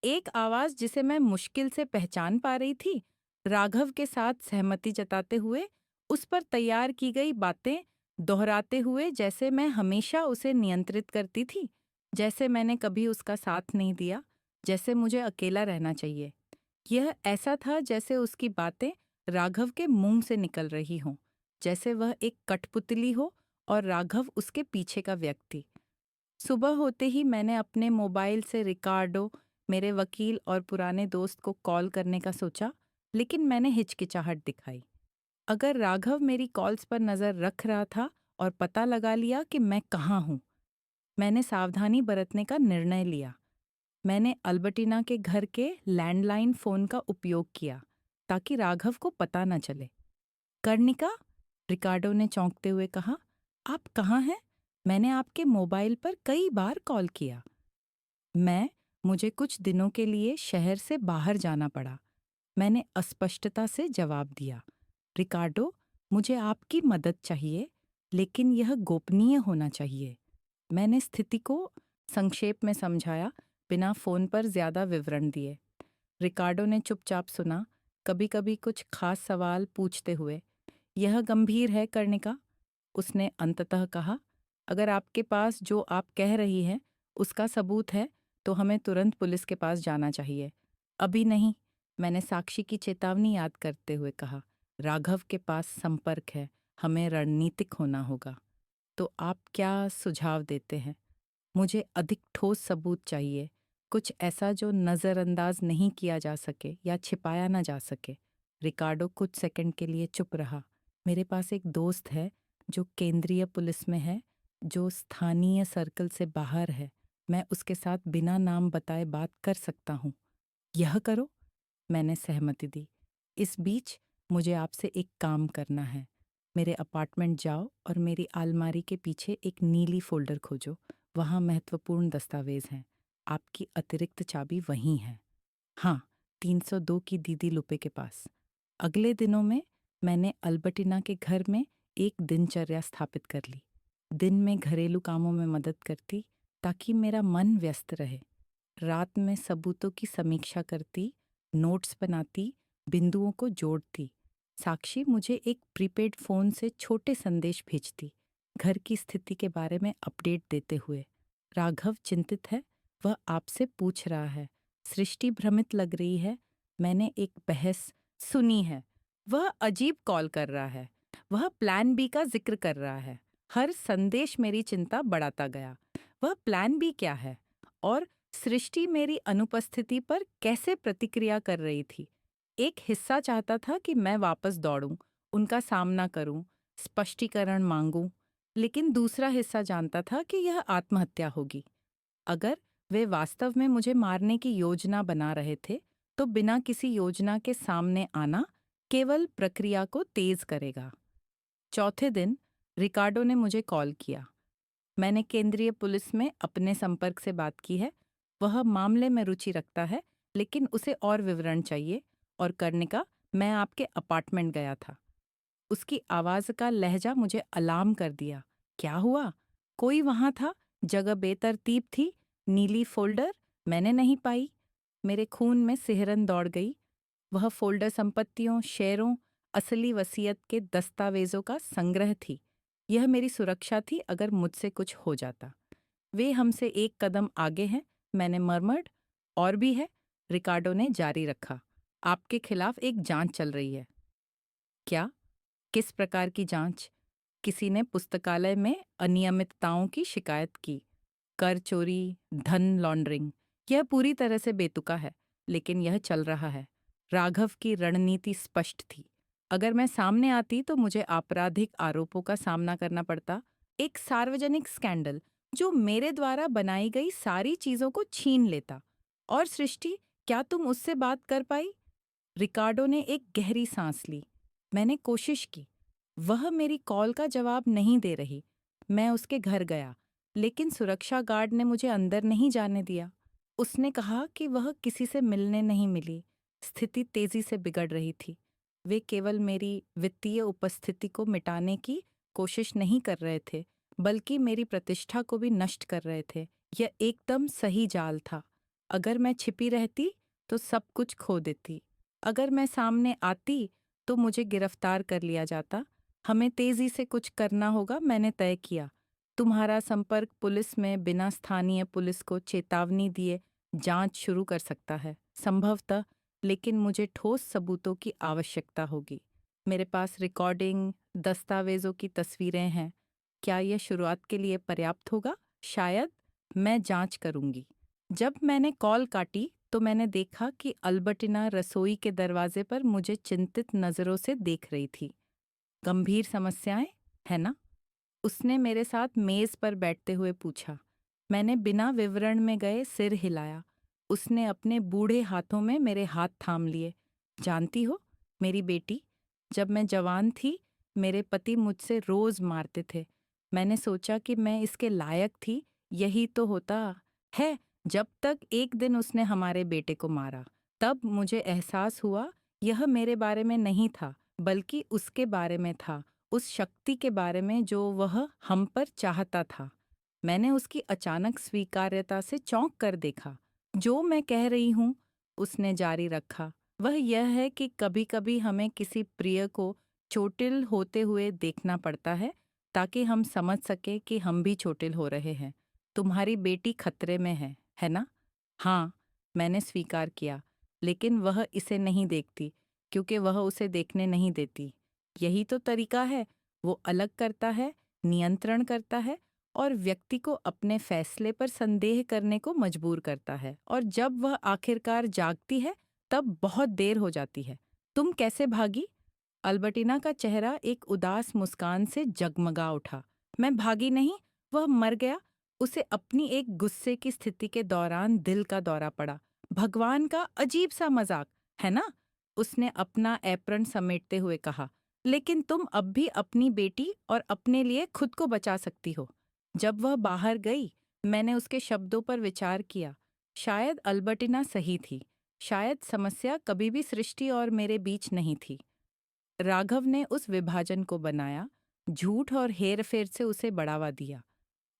एक आवाज जिसे मैं मुश्किल से पहचान पा रही थी। राघव के साथ सहमति जताते हुए, उस पर तैयार की गई बातें दोहराते हुए, जैसे मैं हमेशा उसे नियंत्रित करती थी, जैसे मैंने कभी उसका साथ नहीं दिया, जैसे मुझे अकेला रहना चाहिए। यह ऐसा था जैसे उसकी बातें राघव के मुंह से निकल रही हों, जैसे वह एक कठपुतली हो और राघव उसके पीछे का व्यक्ति। सुबह होते ही मैंने अपने मोबाइल से रिकार्डो, मेरे वकील और पुराने दोस्त को कॉल करने का सोचा, लेकिन मैंने हिचकिचाहट दिखाई। अगर राघव मेरी कॉल्स पर नजर रख रहा था और पता लगा लिया कि मैं कहाँ हूँ, मैंने सावधानी बरतने का निर्णय लिया। मैंने अल्बर्टिना के घर के लैंडलाइन फोन का उपयोग किया ताकि राघव को पता न चले। कर्णिका, रिकार्डो ने चौंकते हुए कहा, आप कहाँ हैं? मैंने आपके मोबाइल पर कई बार कॉल किया। मुझे कुछ दिनों के लिए शहर से बाहर जाना पड़ा, मैंने अस्पष्टता से जवाब दिया। रिकार्डो, मुझे आपकी मदद चाहिए, लेकिन यह गोपनीय होना चाहिए। मैंने स्थिति को संक्षेप में समझाया, बिना फोन पर ज्यादा विवरण दिए। रिकार्डो ने चुपचाप सुना, कभी कभी कुछ खास सवाल पूछते हुए। यह गंभीर है कर्णिका, उसने अंततः कहा। अगर आपके पास जो आप कह रही हैं उसका सबूत है, तो हमें तुरंत पुलिस के पास जाना चाहिए। अभी नहीं, मैंने साक्षी की चेतावनी याद करते हुए कहा। राघव के पास संपर्क है, हमें रणनीतिक होना होगा। तो आप क्या सुझाव देते हैं? मुझे अधिक ठोस सबूत चाहिए, कुछ ऐसा जो नज़रअंदाज नहीं किया जा सके या छिपाया ना जा सके। रिकार्डो कुछ सेकंड के लिए चुप रहा। मेरे पास एक दोस्त है जो केंद्रीय पुलिस में है, जो स्थानीय सर्कल से बाहर है। मैं उसके साथ बिना नाम बताए बात कर सकता हूँ। यह करो, मैंने सहमति दी। इस बीच मुझे आपसे एक काम करना है। मेरे अपार्टमेंट जाओ और मेरी अलमारी के पीछे एक नीली फ़ोल्डर खोजो। वहाँ महत्वपूर्ण दस्तावेज़ हैं। आपकी अतिरिक्त चाबी वहीं है। हाँ, 302 की दीदी लुपे के पास। अगले दिनों में मैंने अल्बर्टिना के घर में एक दिनचर्या स्थापित कर ली। दिन में घरेलू कामों में मदद करती ताकि मेरा मन व्यस्त रहे। रात में सबूतों की समीक्षा करती, नोट्स बनाती, बिंदुओं को जोड़ती। साक्षी मुझे एक प्रीपेड फ़ोन से छोटे संदेश भेजती, घर की स्थिति के बारे में अपडेट देते हुए। राघव चिंतित है, वह आपसे पूछ रहा है। सृष्टि भ्रमित लग रही है, मैंने एक बहस सुनी है। वह अजीब कॉल कर रहा है, वह प्लान बी का जिक्र कर रहा है। हर संदेश मेरी चिंता बढ़ाता गया। वह प्लान बी क्या है? और सृष्टि मेरी अनुपस्थिति पर कैसे प्रतिक्रिया कर रही थी? एक हिस्सा चाहता था कि मैं वापस दौड़ूं, उनका सामना करूं, स्पष्टीकरण मांगूं, लेकिन दूसरा हिस्सा जानता था कि यह आत्महत्या होगी। अगर वे वास्तव में मुझे मारने की योजना बना रहे थे, तो बिना किसी योजना के सामने आना केवल प्रक्रिया को तेज करेगा। चौथे दिन रिकार्डो ने मुझे कॉल किया। मैंने केंद्रीय पुलिस में अपने संपर्क से बात की है। वह मामले में रुचि रखता है, लेकिन उसे और विवरण चाहिए। और करने का मैं आपके अपार्टमेंट गया था। उसकी आवाज़ का लहजा मुझे अलार्म कर दिया। क्या हुआ? कोई वहाँ था? जगह बेतरतीब थी। नीली फ़ोल्डर मैंने नहीं पाई। मेरे खून में सिहरन दौड़ गई। वह फ़ोल्डर संपत्तियों, शेयरों, असली वसीयत के दस्तावेज़ों का संग्रह थी। यह मेरी सुरक्षा थी अगर मुझसे कुछ हो जाता। वे हमसे एक कदम आगे हैं, मैंने मरमर्ड। और भी है, रिकार्डो ने जारी रखा। आपके खिलाफ एक जांच चल रही है। क्या? किस प्रकार की जांच? किसी ने पुस्तकालय में अनियमितताओं की शिकायत की। कर चोरी, धन लॉन्ड्रिंग। यह पूरी तरह से बेतुका है, लेकिन यह चल रहा है। राघव की रणनीति स्पष्ट थी। अगर मैं सामने आती तो मुझे आपराधिक आरोपों का सामना करना पड़ता, एक सार्वजनिक स्कैंडल जो मेरे द्वारा बनाई गई सारी चीजों को छीन लेता। और सृष्टि, क्या तुम उससे बात कर पाई? रिकार्डो ने एक गहरी सांस ली। मैंने कोशिश की। वह मेरी कॉल का जवाब नहीं दे रही। मैं उसके घर गया, लेकिन सुरक्षा गार्ड ने मुझे अंदर नहीं जाने दिया। उसने कहा कि वह किसी से मिलने नहीं मिली। स्थिति तेजी से बिगड़ रही थी। वे केवल मेरी वित्तीय उपस्थिति को मिटाने की कोशिश नहीं कर रहे थे, बल्कि मेरी प्रतिष्ठा को भी नष्ट कर रहे थे। यह एकदम सही जाल था। अगर मैं छिपी रहती तो सब कुछ खो देती। अगर मैं सामने आती तो मुझे गिरफ्तार कर लिया जाता। हमें तेजी से कुछ करना होगा, मैंने तय किया। तुम्हारा संपर्क पुलिस में बिना स्थानीय पुलिस को चेतावनी दिए जांच शुरू कर सकता है, संभवतः, लेकिन मुझे ठोस सबूतों की आवश्यकता होगी। मेरे पास रिकॉर्डिंग, दस्तावेजों की तस्वीरें हैं। क्या यह शुरुआत के लिए पर्याप्त होगा? शायद। मैं जांच करूंगी। जब मैंने कॉल काटी तो मैंने देखा कि अल्बर्टिना रसोई के दरवाजे पर मुझे चिंतित नजरों से देख रही थी। गंभीर समस्याएं, है ना? उसने मेरे साथ मेज पर बैठते हुए पूछा। मैंने बिना विवरण में गए सिर हिलाया। उसने अपने बूढ़े हाथों में मेरे हाथ थाम लिए। जानती हो, मेरी बेटी, जब मैं जवान थी, मेरे पति मुझसे रोज मारते थे। मैंने सोचा कि मैं इसके लायक थी। यही तो होता है, जब तक एक दिन उसने हमारे बेटे को मारा। तब मुझे एहसास हुआ यह मेरे बारे में नहीं था, बल्कि उसके बारे में था, उस शक्ति के बारे में जो वह हम पर चाहता था। मैंने उसकी अचानक स्वीकार्यता से चौंक कर देखा। जो मैं कह रही हूँ, उसने जारी रखा, वह यह है कि कभी-कभी हमें किसी प्रिय को चोटिल होते हुए देखना पड़ता है, ताकि हम समझ सके कि हम भी चोटिल हो रहे हैं। तुम्हारी बेटी खतरे में है ना? हाँ, मैंने स्वीकार किया, लेकिन वह इसे नहीं देखती, क्योंकि वह उसे देखने नहीं देती। यही तो तरीका है। वो अलग करता है, नियंत्रण करता है और व्यक्ति को अपने फैसले पर संदेह करने को मजबूर करता है। और जब वह आखिरकार जागती है, तब बहुत देर हो जाती है। तुम कैसे भागी? अल्बर्टिना का चेहरा एक उदास मुस्कान से जगमगा उठा। मैं भागी नहीं, वह मर गया। उसे अपनी एक गुस्से की स्थिति के दौरान दिल का दौरा पड़ा। भगवान का अजीब सा मजाक, है ना? उसने अपना एप्रन समेटते हुए कहा। लेकिन तुम अब भी अपनी बेटी और अपने लिए खुद को बचा सकती हो। जब वह बाहर गई, मैंने उसके शब्दों पर विचार किया। शायद अल्बर्टिना सही थी। शायद समस्या कभी भी सृष्टि और मेरे बीच नहीं थी। राघव ने उस विभाजन को बनाया, झूठ और हेर-फेर से उसे बढ़ावा दिया।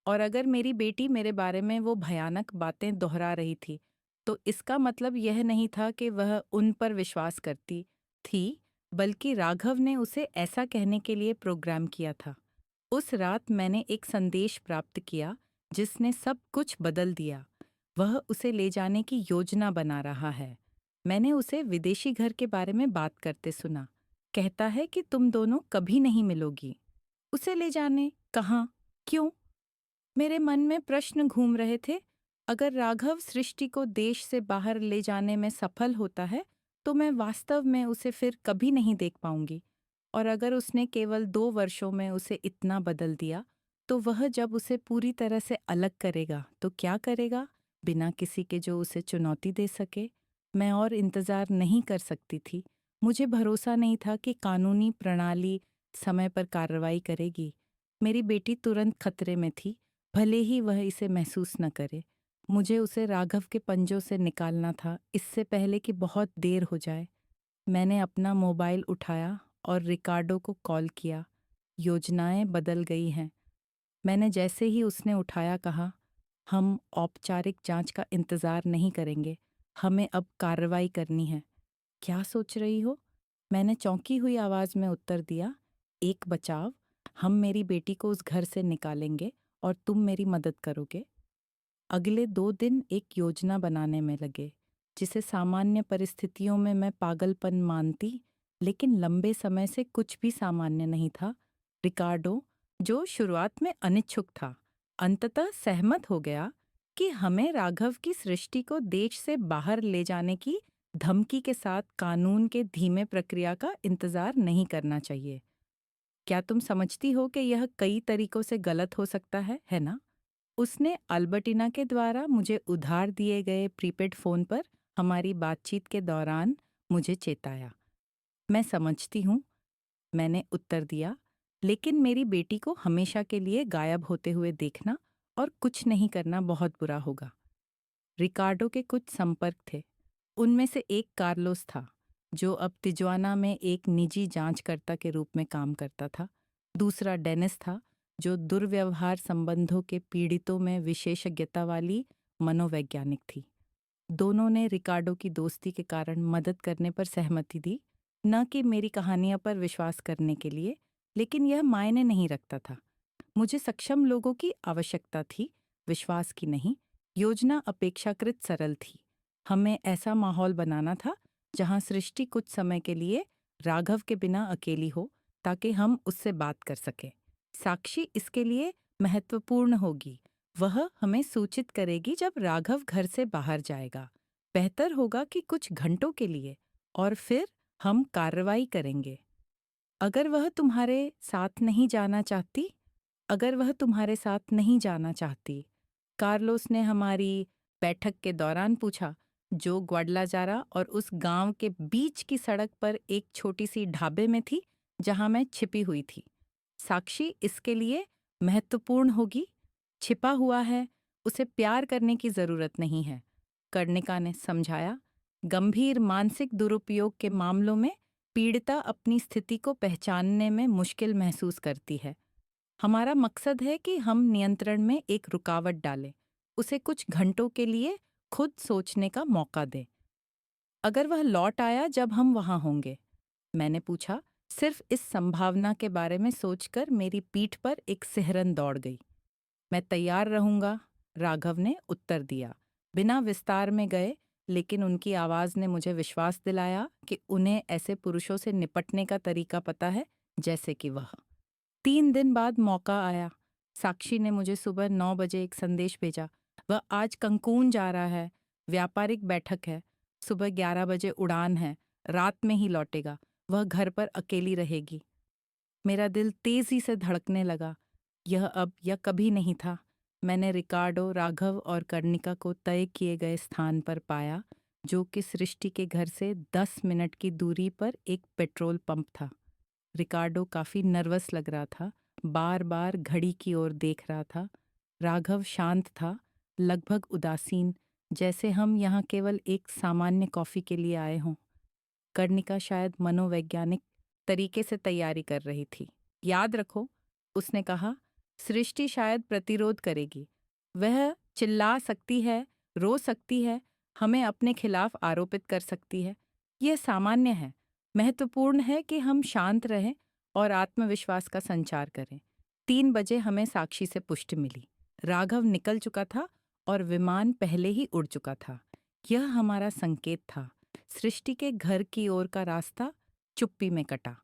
और अगर मेरी बेटी मेरे बारे में वो भयानक बातें दोहरा रही थी, तो इसका मतलब यह नहीं था कि वह उन पर विश्वास करती थी, बल्कि राघव ने उसे ऐसा कहने के लिए प्रोग्राम किया था। उस रात मैंने एक संदेश प्राप्त किया जिसने सब कुछ बदल दिया। वह उसे ले जाने की योजना बना रहा है। मैंने उसे विदेशी घर के बारे में बात करते सुना। कहता है कि तुम दोनों कभी नहीं मिलोगी। उसे ले जाने कहाँ? क्यों? मेरे मन में प्रश्न घूम रहे थे। अगर राघव सृष्टि को देश से बाहर ले जाने में सफल होता है, तो मैं वास्तव में उसे फिर कभी नहीं देख पाऊंगी। और अगर उसने केवल 2 वर्षों में उसे इतना बदल दिया, तो वह जब उसे पूरी तरह से अलग करेगा, तो क्या करेगा? बिना किसी के जो उसे चुनौती दे सके। मैं और इंतजार नहीं कर सकती थी। मुझे भरोसा नहीं था कि कानूनी प्रणाली समय पर कार्रवाई करेगी। मेरी बेटी तुरंत खतरे में थी, भले ही वह इसे महसूस न करे। मुझे उसे राघव के पंजों से निकालना था, इससे पहले कि बहुत देर हो जाए। मैंने अपना मोबाइल उठाया और रिकार्डो को कॉल किया। योजनाएं बदल गई हैं। मैंने जैसे ही उसने उठाया कहा, हम औपचारिक जांच का इंतजार नहीं करेंगे, हमें अब कार्रवाई करनी है। क्या सोच रही हो? मैंने चौंकी हुई आवाज में उत्तर दिया, एक बचाव। हम मेरी बेटी को उस घर से निकालेंगे और तुम मेरी मदद करोगे। अगले 2 दिन एक योजना बनाने में लगे, जिसे सामान्य परिस्थितियों में मैं पागलपन मानती, लेकिन लंबे समय से कुछ भी सामान्य नहीं था। रिकार्डो, जो शुरुआत में अनिच्छुक था, अंततः सहमत हो गया कि हमें राघव की सृष्टि को देश से बाहर ले जाने की धमकी के साथ कानून के धीमे प्रक्रिया का इंतजार नहीं करना चाहिए। क्या तुम समझती हो कि यह कई तरीकों से गलत हो सकता है ना? उसने अल्बर्टिना के द्वारा मुझे उधार दिए गए प्रीपेड फ़ोन पर हमारी बातचीत के दौरान मुझे चेताया। मैं समझती हूँ, मैंने उत्तर दिया, लेकिन मेरी बेटी को हमेशा के लिए गायब होते हुए देखना और कुछ नहीं करना बहुत बुरा होगा। रिकार्डो के कुछ संपर्क थे। उनमें से एक कार्लोस था, जो अब तिजुआना में एक निजी जांचकर्ता के रूप में काम करता था। दूसरा डेनिस था, जो दुर्व्यवहार संबंधों के पीड़ितों में विशेषज्ञता वाली मनोवैज्ञानिक थी। दोनों ने रिकार्डो की दोस्ती के कारण मदद करने पर सहमति दी, न कि मेरी कहानियों पर विश्वास करने के लिए, लेकिन यह मायने नहीं रखता था। मुझे सक्षम लोगों की आवश्यकता थी, विश्वास की नहीं। योजना अपेक्षाकृत सरल थी। हमें ऐसा माहौल बनाना था जहां सृष्टि कुछ समय के लिए राघव के बिना अकेली हो, ताकि हम उससे बात कर सकें। साक्षी इसके लिए महत्वपूर्ण होगी। वह हमें सूचित करेगी जब राघव घर से बाहर जाएगा। बेहतर होगा कि कुछ घंटों के लिए, और फिर हम कार्रवाई करेंगे। अगर वह तुम्हारे साथ नहीं जाना चाहती, अगर वह तुम्हारे साथ नहीं जाना चाहती, कार्लोस ने हमारी बैठक के दौरान पूछा, जो ग्वाडलाजारा और उस गांव के बीच की सड़क पर एक छोटी सी ढाबे में थी, जहां मैं छिपी हुई थी। साक्षी इसके लिए महत्वपूर्ण होगी। छिपा हुआ है, उसे प्यार करने की जरूरत नहीं है, कर्णिका ने समझाया। गंभीर मानसिक दुरुपयोग के मामलों में पीड़िता अपनी स्थिति को पहचानने में मुश्किल महसूस करती है। हमारा मकसद है कि हम नियंत्रण में एक रुकावट डालें, उसे कुछ घंटों के लिए खुद सोचने का मौका दें। अगर वह लौट आया जब हम वहां होंगे? मैंने पूछा। सिर्फ इस संभावना के बारे में सोचकर मेरी पीठ पर एक सिहरन दौड़ गई। मैं तैयार रहूंगा, राघव ने उत्तर दिया, बिना विस्तार में गए, लेकिन उनकी आवाज ने मुझे विश्वास दिलाया कि उन्हें ऐसे पुरुषों से निपटने का तरीका पता है, जैसे कि वह। 3 दिन बाद मौका आया। साक्षी ने मुझे सुबह 9 बजे एक संदेश भेजा। वह आज कंकून जा रहा है, व्यापारिक बैठक है। सुबह 11 बजे उड़ान है, रात में ही लौटेगा। वह घर पर अकेली रहेगी। मेरा दिल तेजी से धड़कने लगा। यह अब या कभी नहीं था। मैंने रिकार्डो, राघव और कर्णिका को तय किए गए स्थान पर पाया, जो कि सृष्टि के घर से 10 मिनट की दूरी पर एक पेट्रोल पंप था। रिकार्डो काफ़ी नर्वस लग रहा था, बार बार घड़ी की ओर देख रहा था। राघव शांत था, लगभग उदासीन, जैसे हम यहाँ केवल एक सामान्य कॉफ़ी के लिए आए हों। कर्णिका शायद मनोवैज्ञानिक तरीके से तैयारी कर रही थी। याद रखो, उसने कहा, सृष्टि शायद प्रतिरोध करेगी। वह चिल्ला सकती है, रो सकती है, हमें अपने खिलाफ आरोपित कर सकती है। यह सामान्य है। महत्वपूर्ण है कि हम शांत रहें और आत्मविश्वास का संचार करें। 3 बजे हमें साक्षी से पुष्टि मिली। राघव निकल चुका था और विमान पहले ही उड़ चुका था। यह हमारा संकेत था। सृष्टि के घर की ओर का रास्ता चुप्पी में कटा।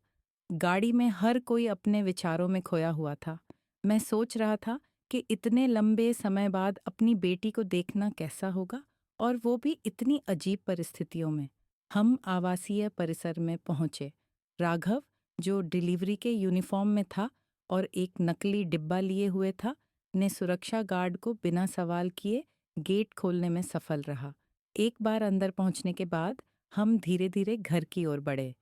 गाड़ी में हर कोई अपने विचारों में खोया हुआ था। मैं सोच रहा था कि इतने लंबे समय बाद अपनी बेटी को देखना कैसा होगा, और वो भी इतनी अजीब परिस्थितियों में। हम आवासीय परिसर में पहुंचे। राघव, जो डिलीवरी के यूनिफॉर्म में था और एक नकली डिब्बा लिए हुए था, ने सुरक्षा गार्ड को बिना सवाल किए गेट खोलने में सफल रहा। एक बार अंदर पहुंचने के बाद हम धीरे धीरे घर की ओर बढ़े।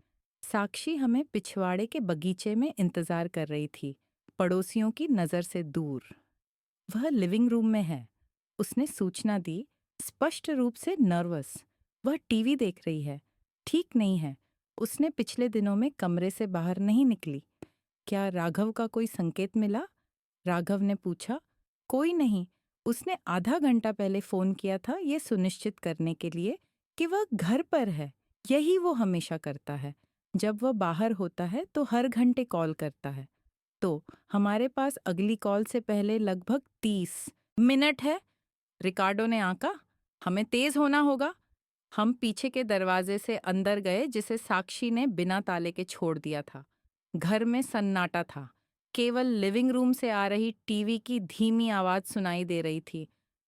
साक्षी हमें पिछवाड़े के बगीचे में इंतजार कर रही थी, पड़ोसियों की नज़र से दूर। वह लिविंग रूम में है, उसने सूचना दी, स्पष्ट रूप से नर्वस। वह टीवी देख रही है, ठीक नहीं है। उसने पिछले दिनों में कमरे से बाहर नहीं निकली। क्या राघव का कोई संकेत मिला? राघव ने पूछा। कोई नहीं। उसने आधा घंटा पहले फोन किया था, ये सुनिश्चित करने के लिए कि वह घर पर है। यही वो हमेशा करता है। जब वह बाहर होता है तो हर घंटे कॉल करता है। तो हमारे पास अगली कॉल से पहले लगभग 30 मिनट है। रिकार्डो ने आंका। हमें तेज होना होगा। हम पीछे के दरवाजे से अंदर गए, जिसे साक्षी ने बिना ताले के छोड़ दिया था। घर में सन्नाटा था। केवल लिविंग रूम से आ रही टीवी की धीमी आवाज सुनाई दे रही थी।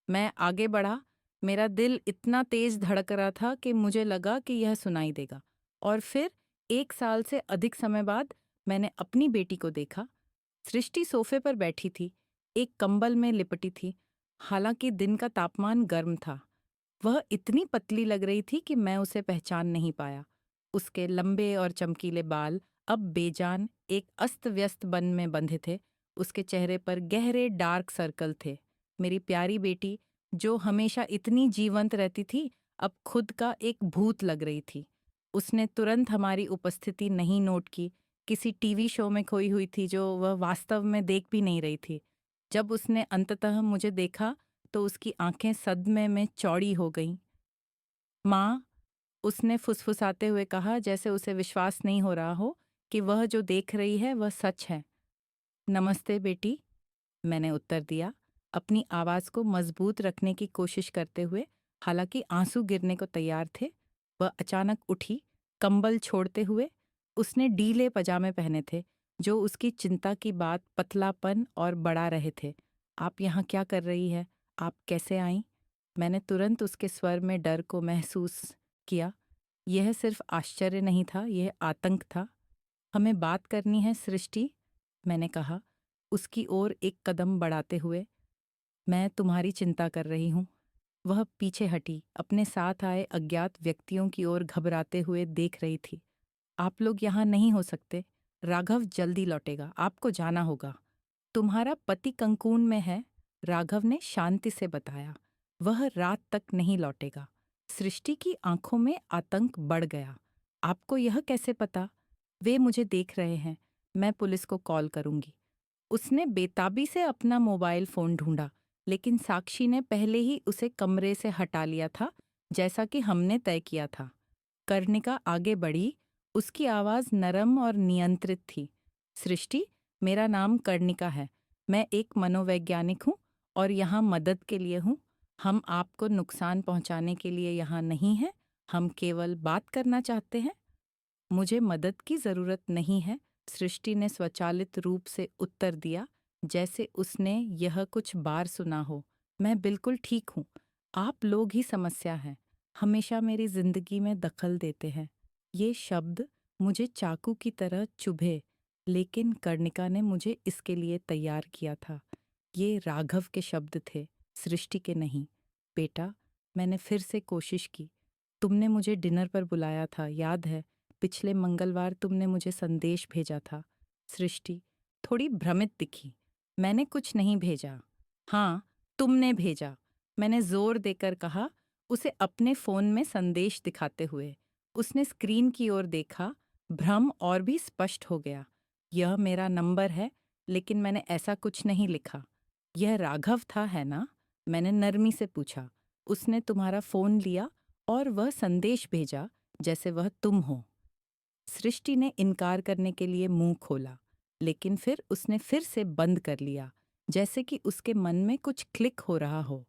मैं आगे बढ़ा। मेरा दिल इतना तेज धड़क रहा था कि मुझे लगा कि यह सुनाई देगा। और फिर 1 साल से अधिक समय बाद मैंने अपनी बेटी को देखा। सृष्टि सोफे पर बैठी थी, एक कंबल में लिपटी थी। हालांकि दिन का तापमान गर्म था। वह इतनी पतली लग रही थी कि मैं उसे पहचान नहीं पाया। उसके लंबे और चमकीले बाल अब बेजान एक अस्त-व्यस्त बन में बंधे थे। उसके चेहरे पर गहरे डार्क सर्कल थे। मेरी प्यारी बेटी, जो हमेशा इतनी जीवंत रहती थी, अब खुद का एक भूत लग रही थी। उसने तुरंत हमारी उपस्थिति नहीं नोट की, किसी टीवी शो में खोई हुई थी जो वह वास्तव में देख भी नहीं रही थी। जब उसने अंततः मुझे देखा तो उसकी आंखें सदमे में चौड़ी हो गईं। माँ, उसने फुसफुसाते हुए कहा, जैसे उसे विश्वास नहीं हो रहा हो कि वह जो देख रही है वह सच है। नमस्ते बेटी, मैंने उत्तर दिया, अपनी आवाज़ को मजबूत रखने की कोशिश करते हुए। हालांकि आंसू गिरने को तैयार थे। वह अचानक उठी, कंबल छोड़ते हुए। उसने ढीले पजामे पहने थे, जो उसकी चिंता की बात पतलापन और बढ़ा रहे थे। आप यहाँ क्या कर रही है? आप कैसे आईं? मैंने तुरंत उसके स्वर में डर को महसूस किया। यह सिर्फ आश्चर्य नहीं था, यह आतंक था। हमें बात करनी है सृष्टि, मैंने कहा, उसकी ओर एक कदम बढ़ाते हुए। मैं तुम्हारी चिंता कर रही हूँ। वह पीछे हटी, अपने साथ आए अज्ञात व्यक्तियों की ओर घबराते हुए देख रही थी। आप लोग यहाँ नहीं हो सकते। राघव जल्दी लौटेगा, आपको जाना होगा। तुम्हारा पति कंकून में है, राघव ने शांति से बताया। वह रात तक नहीं लौटेगा। सृष्टि की आंखों में आतंक बढ़ गया। आपको यह कैसे पता? वे मुझे देख रहे हैं। मैं पुलिस को कॉल करूंगी। उसने बेताबी से अपना मोबाइल फोन ढूंढा, लेकिन साक्षी ने पहले ही उसे कमरे से हटा लिया था, जैसा कि हमने तय किया था। कर्णिका आगे बढ़ी। उसकी आवाज नरम और नियंत्रित थी। सृष्टि, मेरा नाम कर्णिका है। मैं एक मनोवैज्ञानिक हूँ और यहाँ मदद के लिए हूँ। हम आपको नुकसान पहुँचाने के लिए यहाँ नहीं हैं। हम केवल बात करना चाहते हैं। मुझे मदद की जरूरत नहीं है, सृष्टि ने स्वचालित रूप से उत्तर दिया, जैसे उसने यह कुछ बार सुना हो। मैं बिल्कुल ठीक हूँ। आप लोग ही समस्या हैं। हमेशा मेरी जिंदगी में दखल देते हैं। ये शब्द मुझे चाकू की तरह चुभे, लेकिन कर्णिका ने मुझे इसके लिए तैयार किया था। ये राघव के शब्द थे, सृष्टि के नहीं। बेटा, मैंने फिर से कोशिश की। तुमने मुझे डिनर पर बुलाया था, याद है? पिछले मंगलवार तुमने मुझे संदेश भेजा था। सृष्टि थोड़ी भ्रमित दिखी। मैंने कुछ नहीं भेजा। हाँ, तुमने भेजा, मैंने जोर देकर कहा, उसे अपने फोन में संदेश दिखाते हुए। उसने स्क्रीन की ओर देखा। भ्रम और भी स्पष्ट हो गया। यह मेरा नंबर है, लेकिन मैंने ऐसा कुछ नहीं लिखा। यह राघव था, है ना? मैंने नरमी से पूछा। उसने तुम्हारा फोन लिया और वह संदेश भेजा जैसे वह तुम हो। सृष्टि ने इनकार करने के लिए मुंह खोला, लेकिन फिर उसने फिर से बंद कर लिया, जैसे कि उसके मन में कुछ क्लिक हो रहा हो।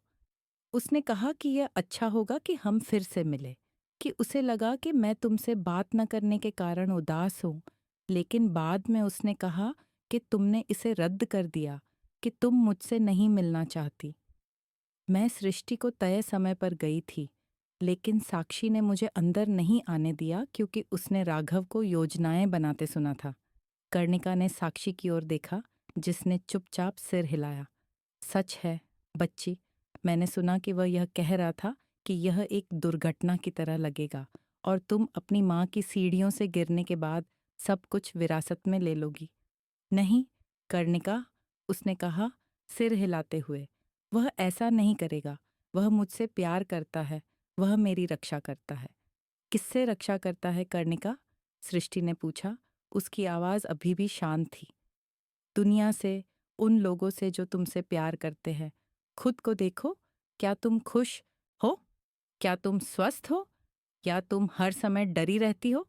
उसने कहा कि यह अच्छा होगा कि हम फिर से मिले, कि उसे लगा कि मैं तुमसे बात न करने के कारण उदास हूं, लेकिन बाद में उसने कहा कि तुमने इसे रद्द कर दिया, कि तुम मुझसे नहीं मिलना चाहती। मैं सृष्टि को तय समय पर गई थी, लेकिन साक्षी ने मुझे अंदर नहीं आने दिया क्योंकि उसने राघव को योजनाएं बनाते सुना था। कर्णिका ने साक्षी की ओर देखा, जिसने चुपचाप सिर हिलाया। सच है, बच्ची, मैंने सुना कि वह यह कह रहा था कि यह एक दुर्घटना की तरह लगेगा और तुम अपनी माँ की सीढ़ियों से गिरने के बाद सब कुछ विरासत में ले लोगी। नहीं, कर्णिका, उसने कहा, सिर हिलाते हुए। वह ऐसा नहीं करेगा। वह मुझसे प्यार करता है। वह मेरी रक्षा करता है। किससे रक्षा करता है, कर्णिका? सृष्टि ने पूछा। उसकी आवाज़ अभी भी शांत थी। दुनिया से, उन लोगों से जो तुमसे प्यार करते हैं। खुद को देखो, क्या तुम खुश हो? क्या तुम स्वस्थ हो? या तुम हर समय डरी रहती हो?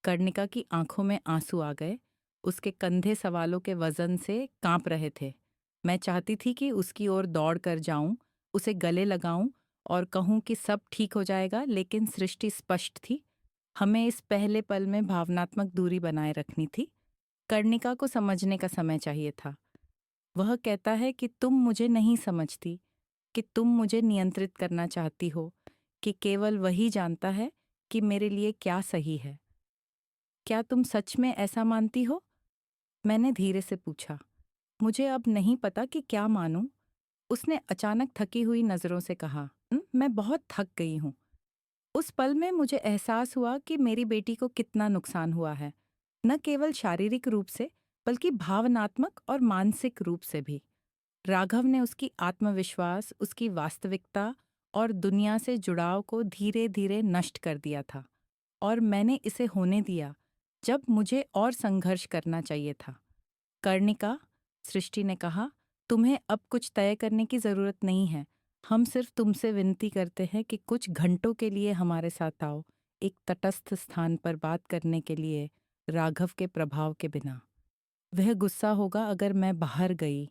कर्णिका की आंखों में आंसू आ गए। उसके कंधे सवालों के वजन से कांप रहे थे। मैं चाहती थी कि उसकी ओर दौड़ कर जाऊं, उसे गले लगाऊं और कहूं कि सब ठीक हो जाएगा, लेकिन सृष्टि स्पष्ट थी। हमें इस पहले पल में भावनात्मक दूरी बनाए रखनी थी। कर्णिका को समझने का समय चाहिए था। वह कहता है कि तुम मुझे नहीं समझती, कि तुम मुझे नियंत्रित करना चाहती हो, कि केवल वही जानता है कि मेरे लिए क्या सही है। क्या तुम सच में ऐसा मानती हो? मैंने धीरे से पूछा। मुझे अब नहीं पता कि क्या मानूं। उसने अचानक थकी हुई नजरों से कहा, मैं बहुत थक गई हूं। उस पल में मुझे एहसास हुआ कि मेरी बेटी को कितना नुकसान हुआ है, न केवल शारीरिक रूप से, बल्कि भावनात्मक और मानसिक रूप से भी। राघव ने उसकी आत्मविश्वास, उसकी वास्तविकता और दुनिया से जुड़ाव को धीरे धीरे नष्ट कर दिया था, और मैंने इसे होने दिया जब मुझे और संघर्ष करना चाहिए था। कर्णिका, सृष्टि ने कहा, तुम्हें अब कुछ तय करने की जरूरत नहीं है। हम सिर्फ तुमसे विनती करते हैं कि कुछ घंटों के लिए हमारे साथ आओ, एक तटस्थ स्थान पर बात करने के लिए, राघव के प्रभाव के बिना। वह गुस्सा होगा अगर मैं बाहर गई,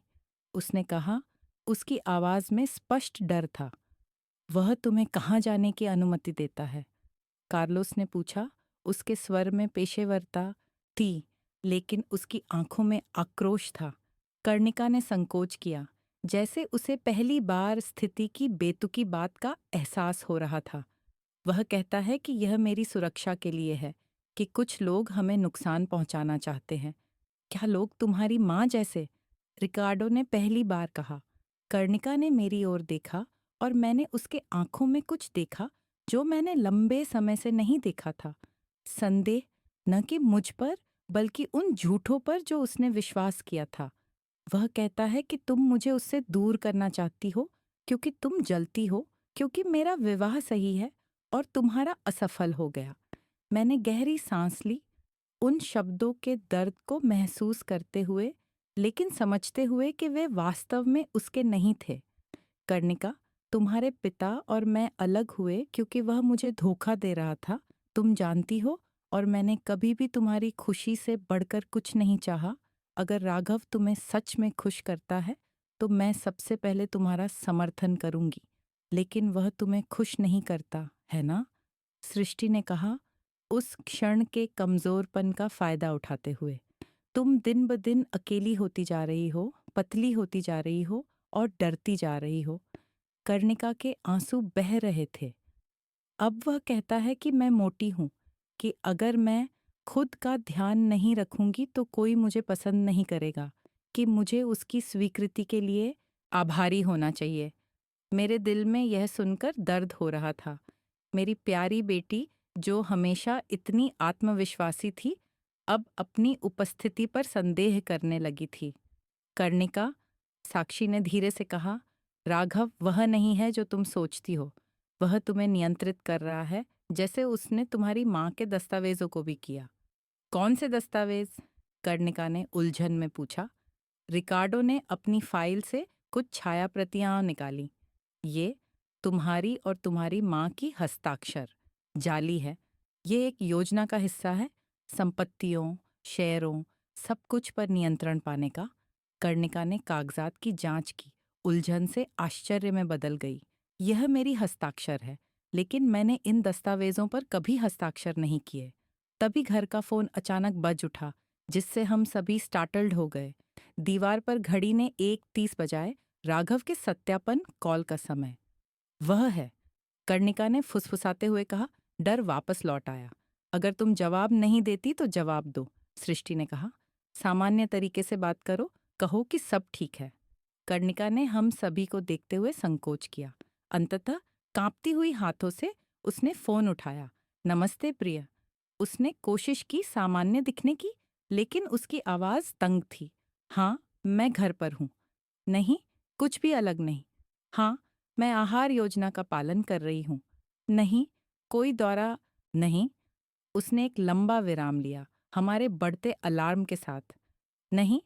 उसने कहा। उसकी आवाज में स्पष्ट डर था। वह तुम्हें कहाँ जाने की अनुमति देता है? कार्लोस ने पूछा। उसके स्वर में पेशेवरता थी, लेकिन उसकी आंखों में आक्रोश था। कर्णिका ने संकोच किया, जैसे उसे पहली बार स्थिति की बेतुकी बात का एहसास हो रहा था। वह कहता है कि यह मेरी सुरक्षा के लिए है, कि कुछ लोग हमें नुकसान पहुंचाना चाहते हैं। क्या लोग तुम्हारी माँ जैसे? रिकार्डो ने पहली बार कहा। कर्णिका ने मेरी ओर देखा और मैंने उसके आंखों में कुछ देखा जो मैंने लंबे समय से नहीं देखा था। संदेह, न कि मुझ पर, बल्कि उन झूठों पर जो उसने विश्वास किया था। वह कहता है कि तुम मुझे उससे दूर करना चाहती हो, क्योंकि तुम जलती हो, क्योंकि मेरा विवाह सही है और तुम्हारा असफल हो गया। मैंने गहरी सांस ली, उन शब्दों के दर्द को महसूस करते हुए, लेकिन समझते हुए कि वे वास्तव में उसके नहीं थे। कर्णिका, तुम्हारे पिता और मैं अलग हुए क्योंकि वह मुझे धोखा दे रहा था, तुम जानती हो, और मैंने कभी भी तुम्हारी खुशी से बढ़कर कुछ नहीं चाहा। अगर राघव तुम्हें सच में खुश करता है, तो मैं सबसे पहले तुम्हारा समर्थन करूंगी, लेकिन वह तुम्हें खुश नहीं करता, है ना? सृष्टि ने कहा, उस क्षण के कमजोरपन का फायदा उठाते हुए। तुम दिन ब दिन अकेली होती जा रही हो, पतली होती जा रही हो और डरती जा रही हो। कर्णिका के आंसू बह रहे थे। अब वह कहता है कि मैं मोटी हूं, कि अगर मैं खुद का ध्यान नहीं रखूंगी तो कोई मुझे पसंद नहीं करेगा, कि मुझे उसकी स्वीकृति के लिए आभारी होना चाहिए। मेरे दिल में यह सुनकर दर्द हो रहा था। मेरी प्यारी बेटी जो हमेशा इतनी आत्मविश्वासी थी, अब अपनी उपस्थिति पर संदेह करने लगी थी। कर्णिका, साक्षी ने धीरे से कहा, राघव वह नहीं है जो तुम सोचती हो। वह तुम्हें नियंत्रित कर रहा है, जैसे उसने तुम्हारी माँ के दस्तावेजों को भी किया। कौन से दस्तावेज? कर्णिका ने उलझन में पूछा। रिकार्डो ने अपनी फाइल से कुछ छाया प्रतियां निकाली। ये तुम्हारी और तुम्हारी माँ की हस्ताक्षर जाली है। ये एक योजना का हिस्सा है, संपत्तियों, शेयरों, सब कुछ पर नियंत्रण पाने का। कर्णिका ने कागजात की जांच की, उलझन से आश्चर्य में बदल गई। यह मेरी हस्ताक्षर है, लेकिन मैंने इन दस्तावेजों पर कभी हस्ताक्षर नहीं किए। तभी घर का फोन अचानक बज उठा, जिससे हम सभी स्टार्टल्ड हो गए। दीवार पर घड़ी ने 1:30 बजाए। राघव के सत्यापन कॉल का समय। वह है, कर्णिका ने फुसफुसाते हुए कहा। डर वापस लौट आया। अगर तुम जवाब नहीं देती तो जवाब दो, सृष्टि ने कहा। सामान्य तरीके से बात करो, कहो कि सब ठीक है। कर्णिका ने हम सभी को देखते हुए संकोच किया। अंततः कांपती हुई हाथों से उसने फोन उठाया। नमस्ते प्रिय। उसने कोशिश की सामान्य दिखने की, लेकिन उसकी आवाज तंग थी। हाँ, मैं घर पर हूँ। नहीं, कुछ भी अलग नहीं। हाँ, मैं आहार योजना का पालन कर रही हूँ। नहीं, कोई दौरा नहीं। उसने एक लंबा विराम लिया, हमारे बढ़ते अलार्म के साथ। नहीं,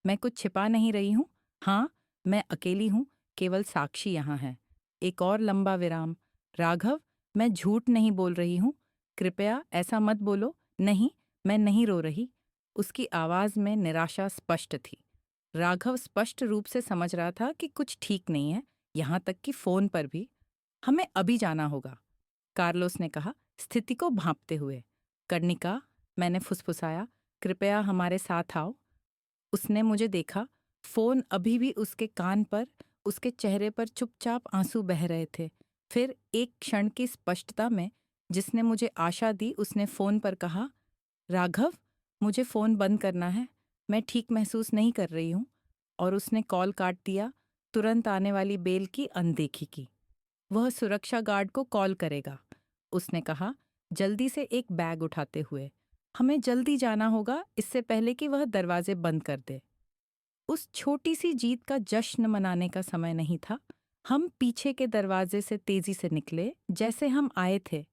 मैं कुछ छिपा नहीं रही हूँ। हाँ, मैं अकेली हूँ, केवल साक्षी यहाँ है। एक और लंबा विराम। राघव, मैं झूठ नहीं बोल रही हूँ। कृपया ऐसा मत बोलो। नहीं, मैं नहीं रो रही। उसकी आवाज में निराशा स्पष्ट थी। राघव स्पष्ट रूप से समझ रहा था कि कुछ ठीक नहीं है, यहाँ तक कि फोन पर भी। हमें अभी जाना होगा, कार्लोस ने कहा, स्थिति को भांपते हुए। कर्णिका, मैंने फुसफुसाया, कृपया हमारे साथ आओ। उसने मुझे देखा। फोन अभी भी उसके कान पर, उसके चेहरे पर चुपचाप आंसू बह रहे थे। फिर एक क्षण की स्पष्टता में, जिसने मुझे आशा दी, उसने फोन पर कहा, राघव, मुझे फोन बंद करना है। मैं ठीक महसूस नहीं कर रही हूँ। और उसने कॉल काट दिया। तुरंत आने वाली बेल की अनदेखी की। वह सुरक्षा गार्ड को कॉल करेगा, उसने कहा, जल्दी से एक बैग उठाते हुए। हमें जल्दी जाना होगा, इससे पहले कि वह दरवाजे बंद कर दे। उस छोटी सी जीत का जश्न मनाने का समय नहीं था। हम पीछे के दरवाजे से तेजी से निकले, जैसे हम आए थे।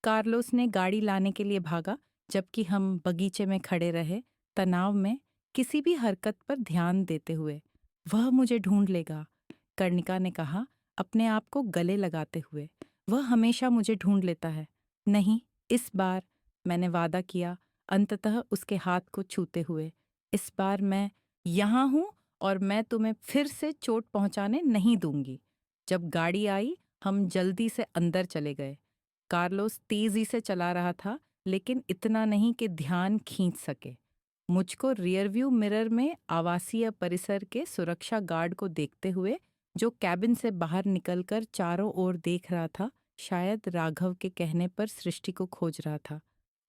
कार्लोस ने गाड़ी लाने के लिए भागा, जबकि हम बगीचे में खड़े रहे, तनाव में, किसी भी हरकत पर ध्यान देते हुए। वह मुझे ढूंढ लेगा, कर्णिका ने कहा, अपने आप को गले लगाते हुए। वह हमेशा मुझे ढूंढ लेता है। नहीं, इस बार, मैंने वादा किया, अंततः उसके हाथ को छूते हुए। इस बार मैं यहाँ हूँ और मैं तुम्हें फिर से चोट पहुँचाने नहीं दूंगी। जब गाड़ी आई, हम जल्दी से अंदर चले गए। कार्लोस तेजी से चला रहा था, लेकिन इतना नहीं कि ध्यान खींच सके। मुझको रियरव्यू मिरर में आवासीय परिसर के सुरक्षा गार्ड को देखते हुए, जो कैबिन से बाहर निकलकर चारों ओर देख रहा था, शायद राघव के कहने पर सृष्टि को खोज रहा था।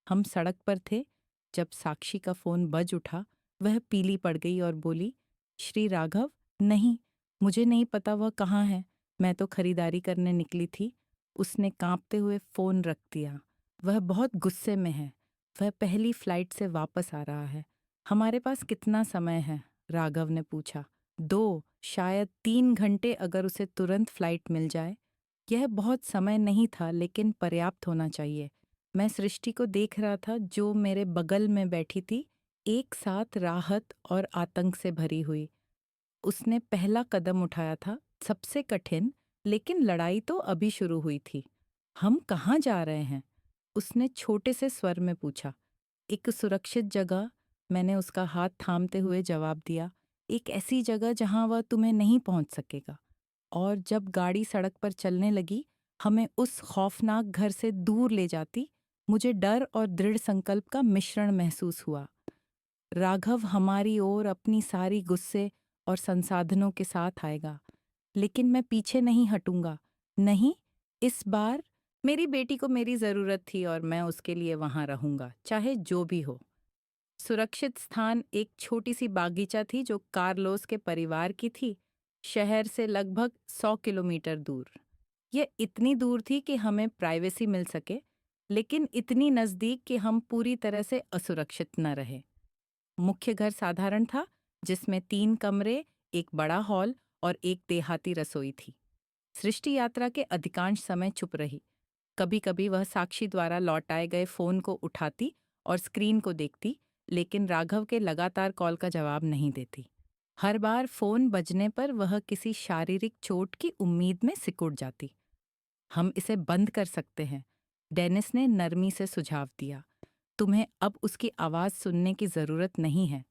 हम सड़क पर थे जब साक्षी का फोन बज उठा। वह पीली पड़ गई और बोली, श्री राघव, नहीं, मुझे नहीं पता वह कहाँ है। मैं तो खरीदारी करने निकली थी। उसने कांपते हुए फोन रख दिया। वह बहुत गुस्से में है। वह पहली फ्लाइट से वापस आ रहा है। हमारे पास कितना समय है? राघव ने पूछा। 2, शायद 3 घंटे, अगर उसे तुरंत फ्लाइट मिल जाए। यह बहुत समय नहीं था, लेकिन पर्याप्त होना चाहिए। मैं सृष्टि को देख रहा था, जो मेरे बगल में बैठी थी, एक साथ राहत और आतंक से भरी हुई। उसने पहला कदम उठाया था, सबसे कठिन, लेकिन लड़ाई तो अभी शुरू हुई थी। हम कहाँ जा रहे हैं? उसने छोटे से स्वर में पूछा। एक सुरक्षित जगह, मैंने उसका हाथ थामते हुए जवाब दिया। एक ऐसी जगह जहां वह तुम्हें नहीं पहुंच सकेगा। और जब गाड़ी सड़क पर चलने लगी, हमें उस खौफनाक घर से दूर ले जाती, मुझे डर और दृढ़ संकल्प का मिश्रण महसूस हुआ। राघव हमारी ओर अपनी सारी गुस्से और संसाधनों के साथ आएगा, लेकिन मैं पीछे नहीं हटूंगा। नहीं, इस बार मेरी बेटी को मेरी जरूरत थी और मैं उसके लिए वहां रहूंगा, चाहे जो भी हो। सुरक्षित स्थान एक छोटी सी बागीचा थी, जो कार्लोस के परिवार की थी, शहर से लगभग 100 किलोमीटर दूर। यह इतनी दूर थी कि हमें प्राइवेसी मिल सके। लेकिन इतनी नज़दीक कि हम पूरी तरह से असुरक्षित न रहे। मुख्य घर साधारण था, जिसमें 3 कमरे, एक बड़ा हॉल और एक देहाती रसोई थी। सृष्टि यात्रा के अधिकांश समय चुप रही। कभी-कभी वह साक्षी द्वारा लौटाए गए फ़ोन को उठाती और स्क्रीन को देखती, लेकिन राघव के लगातार कॉल का जवाब नहीं देती। हर बार फ़ोन बजने पर वह किसी शारीरिक चोट की उम्मीद में सिकुड़ जाती। हम इसे बंद कर सकते हैं, डेनिस ने नरमी से सुझाव दिया। तुम्हें अब उसकी आवाज़ सुनने की ज़रूरत नहीं है।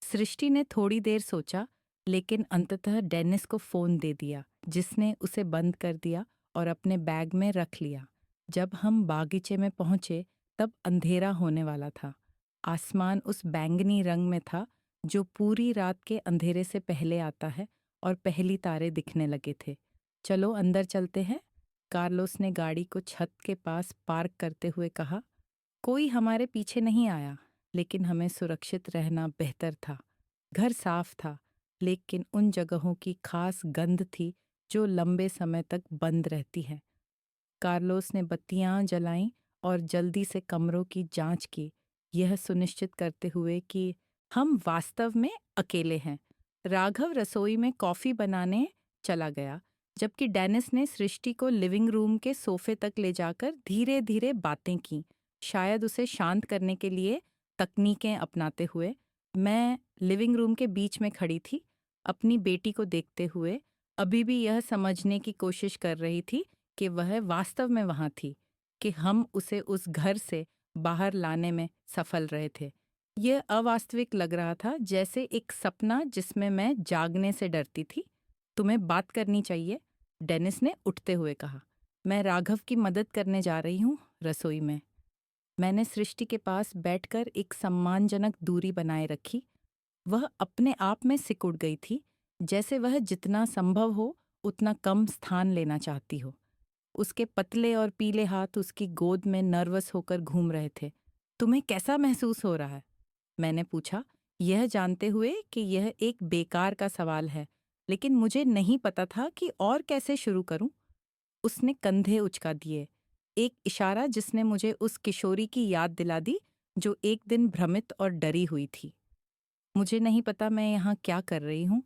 सृष्टि ने थोड़ी देर सोचा, लेकिन अंततः डेनिस को फ़ोन दे दिया, जिसने उसे बंद कर दिया और अपने बैग में रख लिया। जब हम बागीचे में पहुंचे, तब अंधेरा होने वाला था। आसमान उस बैंगनी रंग में था जो पूरी रात के अंधेरे से पहले आता है, और पहली तारे दिखने लगे थे। चलो अंदर चलते हैं, कार्लोस ने गाड़ी को छत के पास पार्क करते हुए कहा। कोई हमारे पीछे नहीं आया, लेकिन हमें सुरक्षित रहना बेहतर था। घर साफ था, लेकिन उन जगहों की खास गंध थी जो लंबे समय तक बंद रहती है। कार्लोस ने बत्तियां जलाईं और जल्दी से कमरों की जांच की, यह सुनिश्चित करते हुए कि हम वास्तव में अकेले हैं। राघव रसोई में कॉफ़ी बनाने चला गया, जबकि डेनिस ने सृष्टि को लिविंग रूम के सोफे तक ले जाकर धीरे धीरे बातें की, शायद उसे शांत करने के लिए तकनीकें अपनाते हुए। मैं लिविंग रूम के बीच में खड़ी थी, अपनी बेटी को देखते हुए, अभी भी यह समझने की कोशिश कर रही थी कि वह वास्तव में वहाँ थी, कि हम उसे उस घर से बाहर लाने में सफल रहे थे। यह अवास्तविक लग रहा था, जैसे एक सपना जिसमें मैं जागने से डरती थी। तुम्हें बात करनी चाहिए, डेनिस ने उठते हुए कहा। मैं राघव की मदद करने जा रही हूँ, रसोई में। मैंने सृष्टि के पास बैठकर एक सम्मानजनक दूरी बनाए रखी। वह अपने आप में सिकुड़ गई थी, जैसे वह जितना संभव हो उतना कम स्थान लेना चाहती हो। उसके पतले और पीले हाथ उसकी गोद में नर्वस होकर घूम रहे थे। तुम्हें कैसा महसूस हो रहा है? मैंने पूछा, यह जानते हुए कि यह एक बेकार का सवाल है, लेकिन मुझे नहीं पता था कि और कैसे शुरू करूं। उसने कंधे उचका दिए, एक इशारा जिसने मुझे उस किशोरी की याद दिला दी जो एक दिन भ्रमित और डरी हुई थी। मुझे नहीं पता मैं यहाँ क्या कर रही हूँ।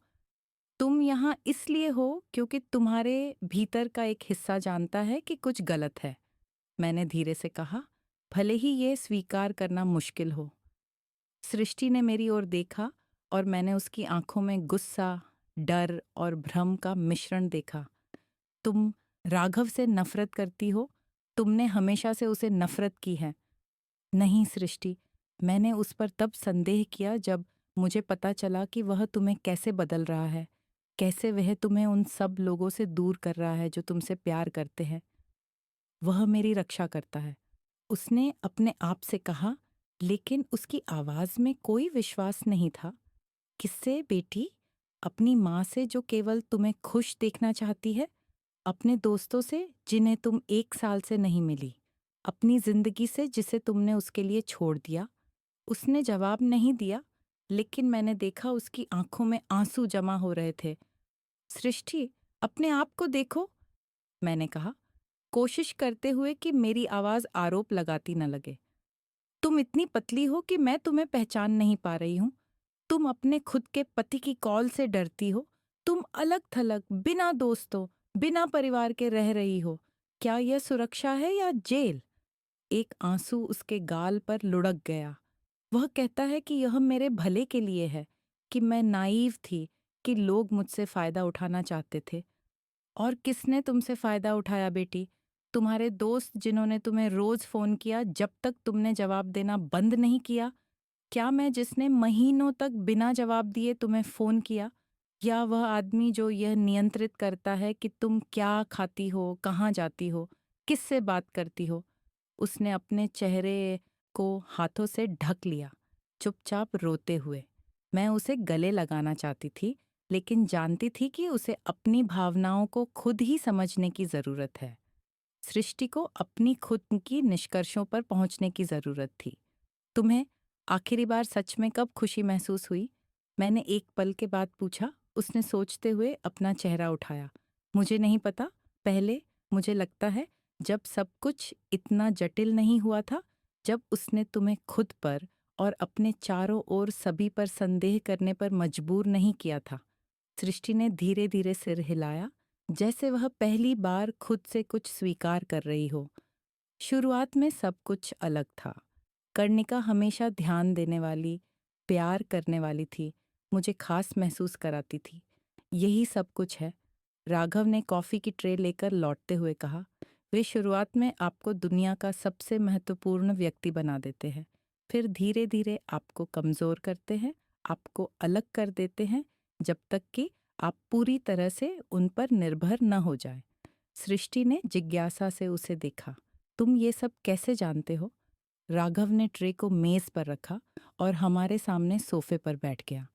तुम यहाँ इसलिए हो क्योंकि तुम्हारे भीतर का एक हिस्सा जानता है कि कुछ गलत है, मैंने धीरे से कहा, भले ही ये स्वीकार करना मुश्किल हो। सृष्टि ने मेरी ओर देखा और मैंने उसकी आंखों में गुस्सा, डर और भ्रम का मिश्रण देखा। तुम राघव से नफरत करती हो, तुमने हमेशा से उसे नफरत की है। नहीं सृष्टि, मैंने उस पर तब संदेह किया जब मुझे पता चला कि वह तुम्हें कैसे बदल रहा है, कैसे वह तुम्हें उन सब लोगों से दूर कर रहा है जो तुमसे प्यार करते हैं। वह मेरी रक्षा करता है, उसने अपने आप से कहा, लेकिन उसकी आवाज़ में कोई विश्वास नहीं था। किससे बेटी? अपनी माँ से जो केवल तुम्हें खुश देखना चाहती है? अपने दोस्तों से जिन्हें तुम 1 साल से नहीं मिली? अपनी जिंदगी से जिसे तुमने उसके लिए छोड़ दिया? उसने जवाब नहीं दिया, लेकिन मैंने देखा उसकी आंखों में आंसू जमा हो रहे थे। सृष्टि, अपने आप को देखो, मैंने कहा, कोशिश करते हुए कि मेरी आवाज़ आरोप लगाती न लगे। तुम इतनी पतली हो कि मैं तुम्हें पहचान नहीं पा रही हूँ। तुम अपने खुद के पति की कॉल से डरती हो। तुम अलग-थलग, बिना दोस्तों, बिना परिवार के रह रही हो। क्या यह सुरक्षा है या जेल? एक आंसू उसके गाल पर लुढ़क गया। वह कहता है कि यह मेरे भले के लिए है, कि मैं नाइव थी, कि लोग मुझसे फ़ायदा उठाना चाहते थे। और किसने तुमसे फ़ायदा उठाया बेटी? तुम्हारे दोस्त जिन्होंने तुम्हें रोज़ फ़ोन किया जब तक तुमने जवाब देना बंद नहीं किया? क्या मैं जिसने महीनों तक बिना जवाब दिए तुम्हें फ़ोन किया? या वह आदमी जो यह नियंत्रित करता है कि तुम क्या खाती हो, कहाँ जाती हो, किससे बात करती हो? उसने अपने चेहरे को हाथों से ढक लिया, चुपचाप रोते हुए। मैं उसे गले लगाना चाहती थी, लेकिन जानती थी कि उसे अपनी भावनाओं को खुद ही समझने की ज़रूरत है। सृष्टि को अपनी खुद की निष्कर्षों पर पहुंचने की ज़रूरत थी। तुम्हें आखिरी बार सच में कब खुशी महसूस हुई? मैंने एक पल के बाद पूछा। उसने सोचते हुए अपना चेहरा उठाया। मुझे नहीं पता। पहले मुझे लगता है जब सब कुछ इतना जटिल नहीं हुआ था, जब उसने तुम्हें खुद पर और अपने चारों ओर सभी पर संदेह करने पर मजबूर नहीं किया था। सृष्टि ने धीरे धीरे सिर हिलाया, जैसे वह पहली बार खुद से कुछ स्वीकार कर रही हो। शुरुआत में सब कुछ अलग था। कर्णिका हमेशा ध्यान देने वाली, प्यार करने वाली थी, मुझे खास महसूस कराती थी। यही सब कुछ है। राघव ने कॉफी की ट्रे लेकर लौटते हुए कहा, वे शुरुआत में आपको दुनिया का सबसे महत्वपूर्ण व्यक्ति बना देते हैं, फिर धीरे धीरे आपको कमजोर करते हैं, आपको अलग कर देते हैं, जब तक कि आप पूरी तरह से उन पर निर्भर न हो जाए। सृष्टि ने जिज्ञासा से उसे देखा। तुम ये सब कैसे जानते हो? राघव ने ट्रे को मेज पर रखा और हमारे सामने सोफे पर बैठ गया।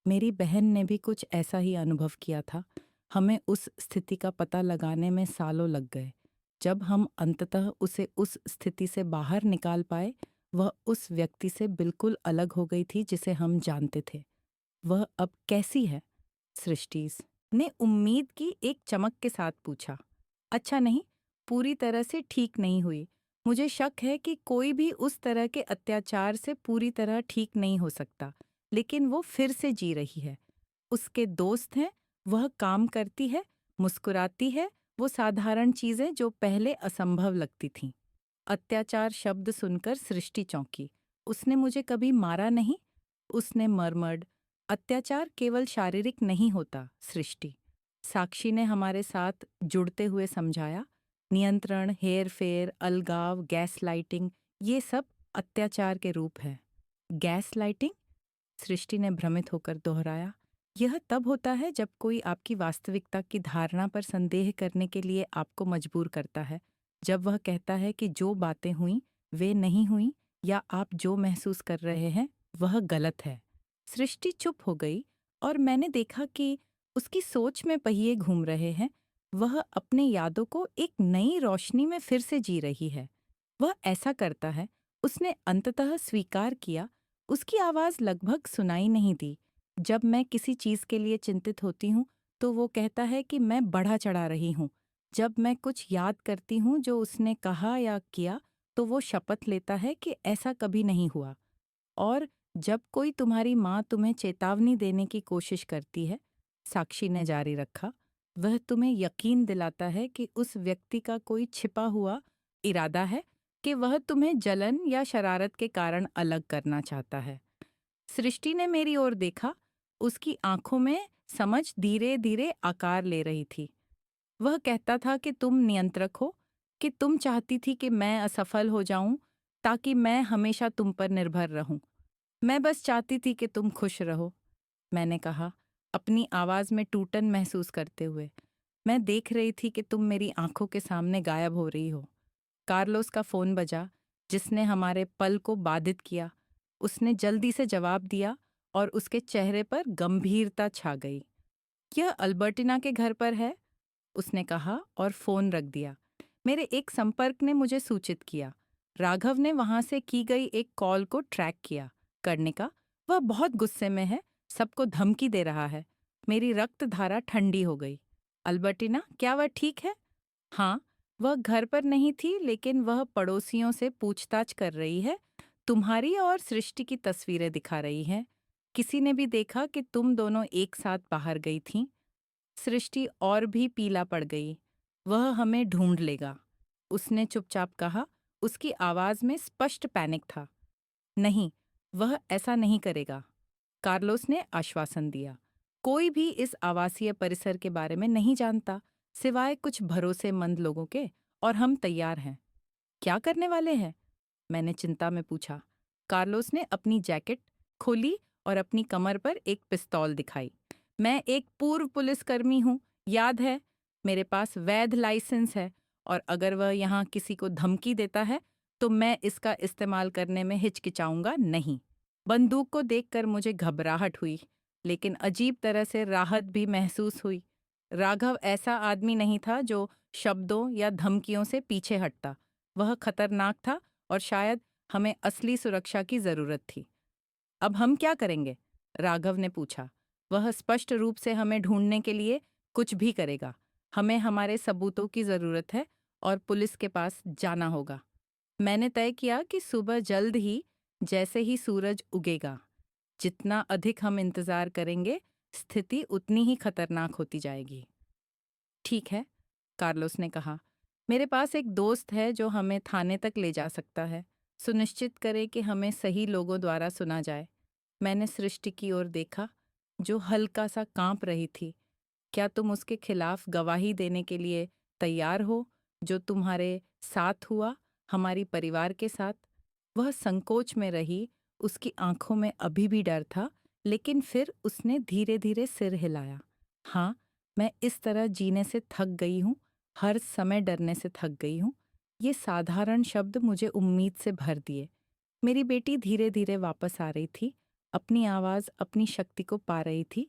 मेरी बहन ने भी कुछ ऐसा ही अनुभव किया था। हमें उस स्थिति का पता लगाने में सालों लग गए। जब हम अंततः उसे उस स्थिति से बाहर निकाल पाए, वह उस व्यक्ति से बिल्कुल अलग हो गई थी जिसे हम जानते थे। वह अब कैसी है? सृष्टिस ने उम्मीद की एक चमक के साथ पूछा। अच्छा नहीं, पूरी तरह से ठीक नहीं हुई। मुझे शक है कि कोई भी उस तरह के अत्याचार से पूरी तरह ठीक नहीं हो सकता, लेकिन वो फिर से जी रही है। उसके दोस्त हैं, वह काम करती है, मुस्कुराती है, वो साधारण चीजें जो पहले असंभव लगती थीं। अत्याचार शब्द सुनकर सृष्टि चौंकी। उसने मुझे कभी मारा नहीं? उसने मरमर्ड। अत्याचार केवल शारीरिक नहीं होता, सृष्टि। साक्षी ने हमारे साथ जुड़ते हुए समझाया। नियंत्रण, हेरफेर, अलगाव, गैस लाइटिंग, ये सब अत्याचार के रूप हैं। Gas lighting? सृष्टि ने भ्रमित होकर दोहराया। यह तब होता है जब कोई आपकी वास्तविकता की धारणा पर संदेह करने के लिए आपको मजबूर करता है, जब वह कहता है कि जो बातें हुईं वे नहीं हुईं, या आप जो महसूस कर रहे हैं वह गलत है। सृष्टि चुप हो गई और मैंने देखा कि उसकी सोच में पहिए घूम रहे हैं। वह अपने यादों को एक नई रोशनी में फिर से जी रही है। वह ऐसा करता है, उसने अंततः स्वीकार किया। उसकी आवाज़ लगभग सुनाई नहीं दी। जब मैं किसी चीज़ के लिए चिंतित होती हूँ, तो वो कहता है कि मैं बढ़ा चढ़ा रही हूँ। जब मैं कुछ याद करती हूँ जो उसने कहा या किया, तो वो शपथ लेता है कि ऐसा कभी नहीं हुआ। और जब कोई तुम्हारी माँ तुम्हें चेतावनी देने की कोशिश करती है, साक्षी ने जारी रखा, वह तुम्हें यकीन दिलाता है कि उस व्यक्ति का कोई छिपा हुआ इरादा है, कि वह तुम्हें जलन या शरारत के कारण अलग करना चाहता है। सृष्टि ने मेरी ओर देखा। उसकी आंखों में समझ धीरे धीरे आकार ले रही थी। वह कहता था कि तुम नियंत्रक हो, कि तुम चाहती थी कि मैं असफल हो जाऊं ताकि मैं हमेशा तुम पर निर्भर रहूं। मैं बस चाहती थी कि तुम खुश रहो, मैंने कहा, अपनी आवाज में टूटन महसूस करते हुए। मैं देख रही थी कि तुम मेरी आंखों के सामने गायब हो रही हो। कार्लोस का फोन बजा, जिसने हमारे पल को बाधित किया। उसने जल्दी से जवाब दिया और उसके चेहरे पर गंभीरता छा गई। यह अल्बर्टिना के घर पर है, उसने कहा और फोन रख दिया। मेरे एक संपर्क ने मुझे सूचित किया। राघव ने वहां से की गई एक कॉल को ट्रैक किया। करने का, वह बहुत गुस्से में है, सबको धमकी दे रहा है। मेरी रक्त धारा ठंडी हो गई। अल्बर्टिना, क्या वह ठीक है? हाँ, वह घर पर नहीं थी, लेकिन वह पड़ोसियों से पूछताछ कर रही है। तुम्हारी और सृष्टि की तस्वीरें दिखा रही है। किसी ने भी देखा कि तुम दोनों एक साथ बाहर गई थीं। सृष्टि और भी पीला पड़ गई। वह हमें ढूंढ लेगा, उसने चुपचाप कहा। उसकी आवाज में स्पष्ट पैनिक था। नहीं, वह ऐसा नहीं करेगा, कार्लोस ने आश्वासन दिया। कोई भी इस आवासीय परिसर के बारे में नहीं जानता, सिवाय कुछ भरोसेमंद लोगों के, और हम तैयार हैं। क्या करने वाले हैं? मैंने चिंता में पूछा। कार्लोस ने अपनी जैकेट खोली और अपनी कमर पर एक पिस्तौल दिखाई। मैं एक पूर्व पुलिसकर्मी हूँ, याद है? मेरे पास वैध लाइसेंस है, और अगर वह यहाँ किसी को धमकी देता है, तो मैं इसका इस्तेमाल करने में हिचकिचाऊंगा नहीं। बंदूक को देखकर मुझे घबराहट हुई, लेकिन अजीब तरह से राहत भी महसूस हुई। राघव ऐसा आदमी नहीं था जो शब्दों या धमकियों से पीछे हटता। वह खतरनाक था और शायद हमें असली सुरक्षा की जरूरत थी। अब हम क्या करेंगे? राघव ने पूछा। वह स्पष्ट रूप से हमें ढूंढने के लिए कुछ भी करेगा। हमें हमारे सबूतों की जरूरत है, और पुलिस के पास जाना होगा। मैंने तय किया कि सुबह जल्द ही, जैसे ही सूरज उगेगा, जितना अधिक हम इंतजार करेंगे, स्थिति उतनी ही खतरनाक होती जाएगी। ठीक है, कार्लोस ने कहा। मेरे पास एक दोस्त है जो हमें थाने तक ले जा सकता है। सुनिश्चित करें कि हमें सही लोगों द्वारा सुना जाए। मैंने सृष्टि की ओर देखा, जो हल्का सा कांप रही थी। क्या तुम उसके खिलाफ गवाही देने के लिए तैयार हो, जो तुम्हारे साथ हुआ, हमारी परिवार के साथ? वह संकोच में रही, उसकी आंखों में अभी भी डर था, लेकिन फिर उसने धीरे धीरे सिर हिलाया। हाँ, मैं इस तरह जीने से थक गई हूँ, हर समय डरने से थक गई हूँ। ये साधारण शब्द मुझे उम्मीद से भर दिए। मेरी बेटी धीरे धीरे वापस आ रही थी, अपनी आवाज़ अपनी शक्ति को पा रही थी।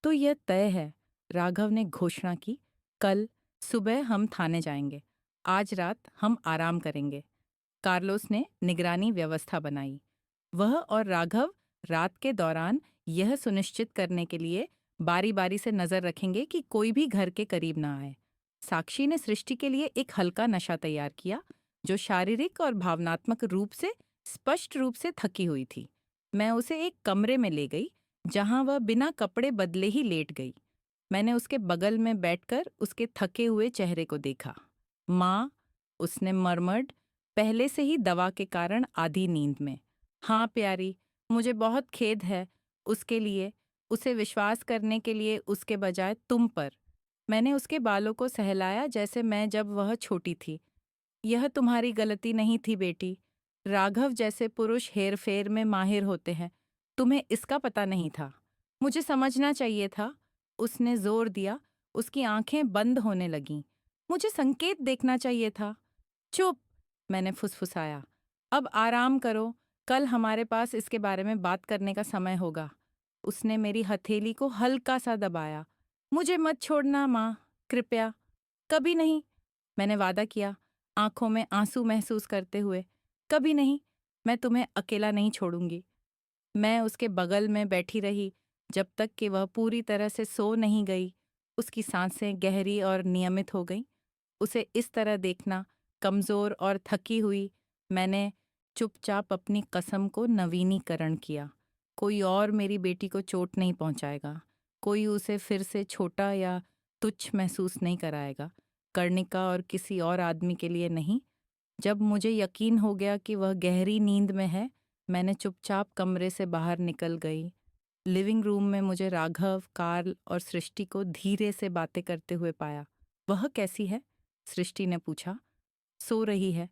तो यह तय है, राघव ने घोषणा की। कल सुबह हम थाने जाएंगे। आज रात हम आराम करेंगे। कार्लोस ने निगरानी व्यवस्था बनाई। वह और राघव रात के दौरान यह सुनिश्चित करने के लिए बारी बारी से नजर रखेंगे कि कोई भी घर के करीब ना आए। साक्षी ने सृष्टि के लिए एक हल्का नशा तैयार किया, जो शारीरिक और भावनात्मक रूप से स्पष्ट रूप से थकी हुई थी। मैं उसे एक कमरे में ले गई, जहां वह बिना कपड़े बदले ही लेट गई। मैंने उसके बगल में बैठकर उसके थके हुए चेहरे को देखा। माँ, उसने मरमड, पहले से ही दवा के कारण आधी नींद में। हाँ प्यारी, मुझे बहुत खेद है उसके लिए, उसे विश्वास करने के लिए उसके बजाय तुम पर। मैंने उसके बालों को सहलाया जैसे मैं जब वह छोटी थी। यह तुम्हारी गलती नहीं थी बेटी। राघव जैसे पुरुष हेरफेर में माहिर होते हैं, तुम्हें इसका पता नहीं था। मुझे समझना चाहिए था। उसने जोर दिया, उसकी आंखें बंद होने लगीं। मुझे संकेत देखना चाहिए था। चुप, मैंने फुसफुसाया। अब आराम करो, कल हमारे पास इसके बारे में बात करने का समय होगा। उसने मेरी हथेली को हल्का सा दबाया। मुझे मत छोड़ना माँ, कृपया। कभी नहीं, मैंने वादा किया, आंखों में आंसू महसूस करते हुए। कभी नहीं, मैं तुम्हें अकेला नहीं छोड़ूंगी। मैं उसके बगल में बैठी रही जब तक कि वह पूरी तरह से सो नहीं गई। उसकी सांसें गहरी और नियमित हो गईं। उसे इस तरह देखना, कमजोर और थकी हुई, मैंने चुपचाप अपनी कसम को नवीनीकरण किया। कोई और मेरी बेटी को चोट नहीं पहुंचाएगा। कोई उसे फिर से छोटा या तुच्छ महसूस नहीं कराएगा। कर्णिका और किसी और आदमी के लिए नहीं। जब मुझे यकीन हो गया कि वह गहरी नींद में है, मैंने चुपचाप कमरे से बाहर निकल गई। लिविंग रूम में मुझे राघव, कार्ल और सृष्टि को धीरे से बातें करते हुए पाया। वह कैसी है? सृष्टि ने पूछा। सो रही है,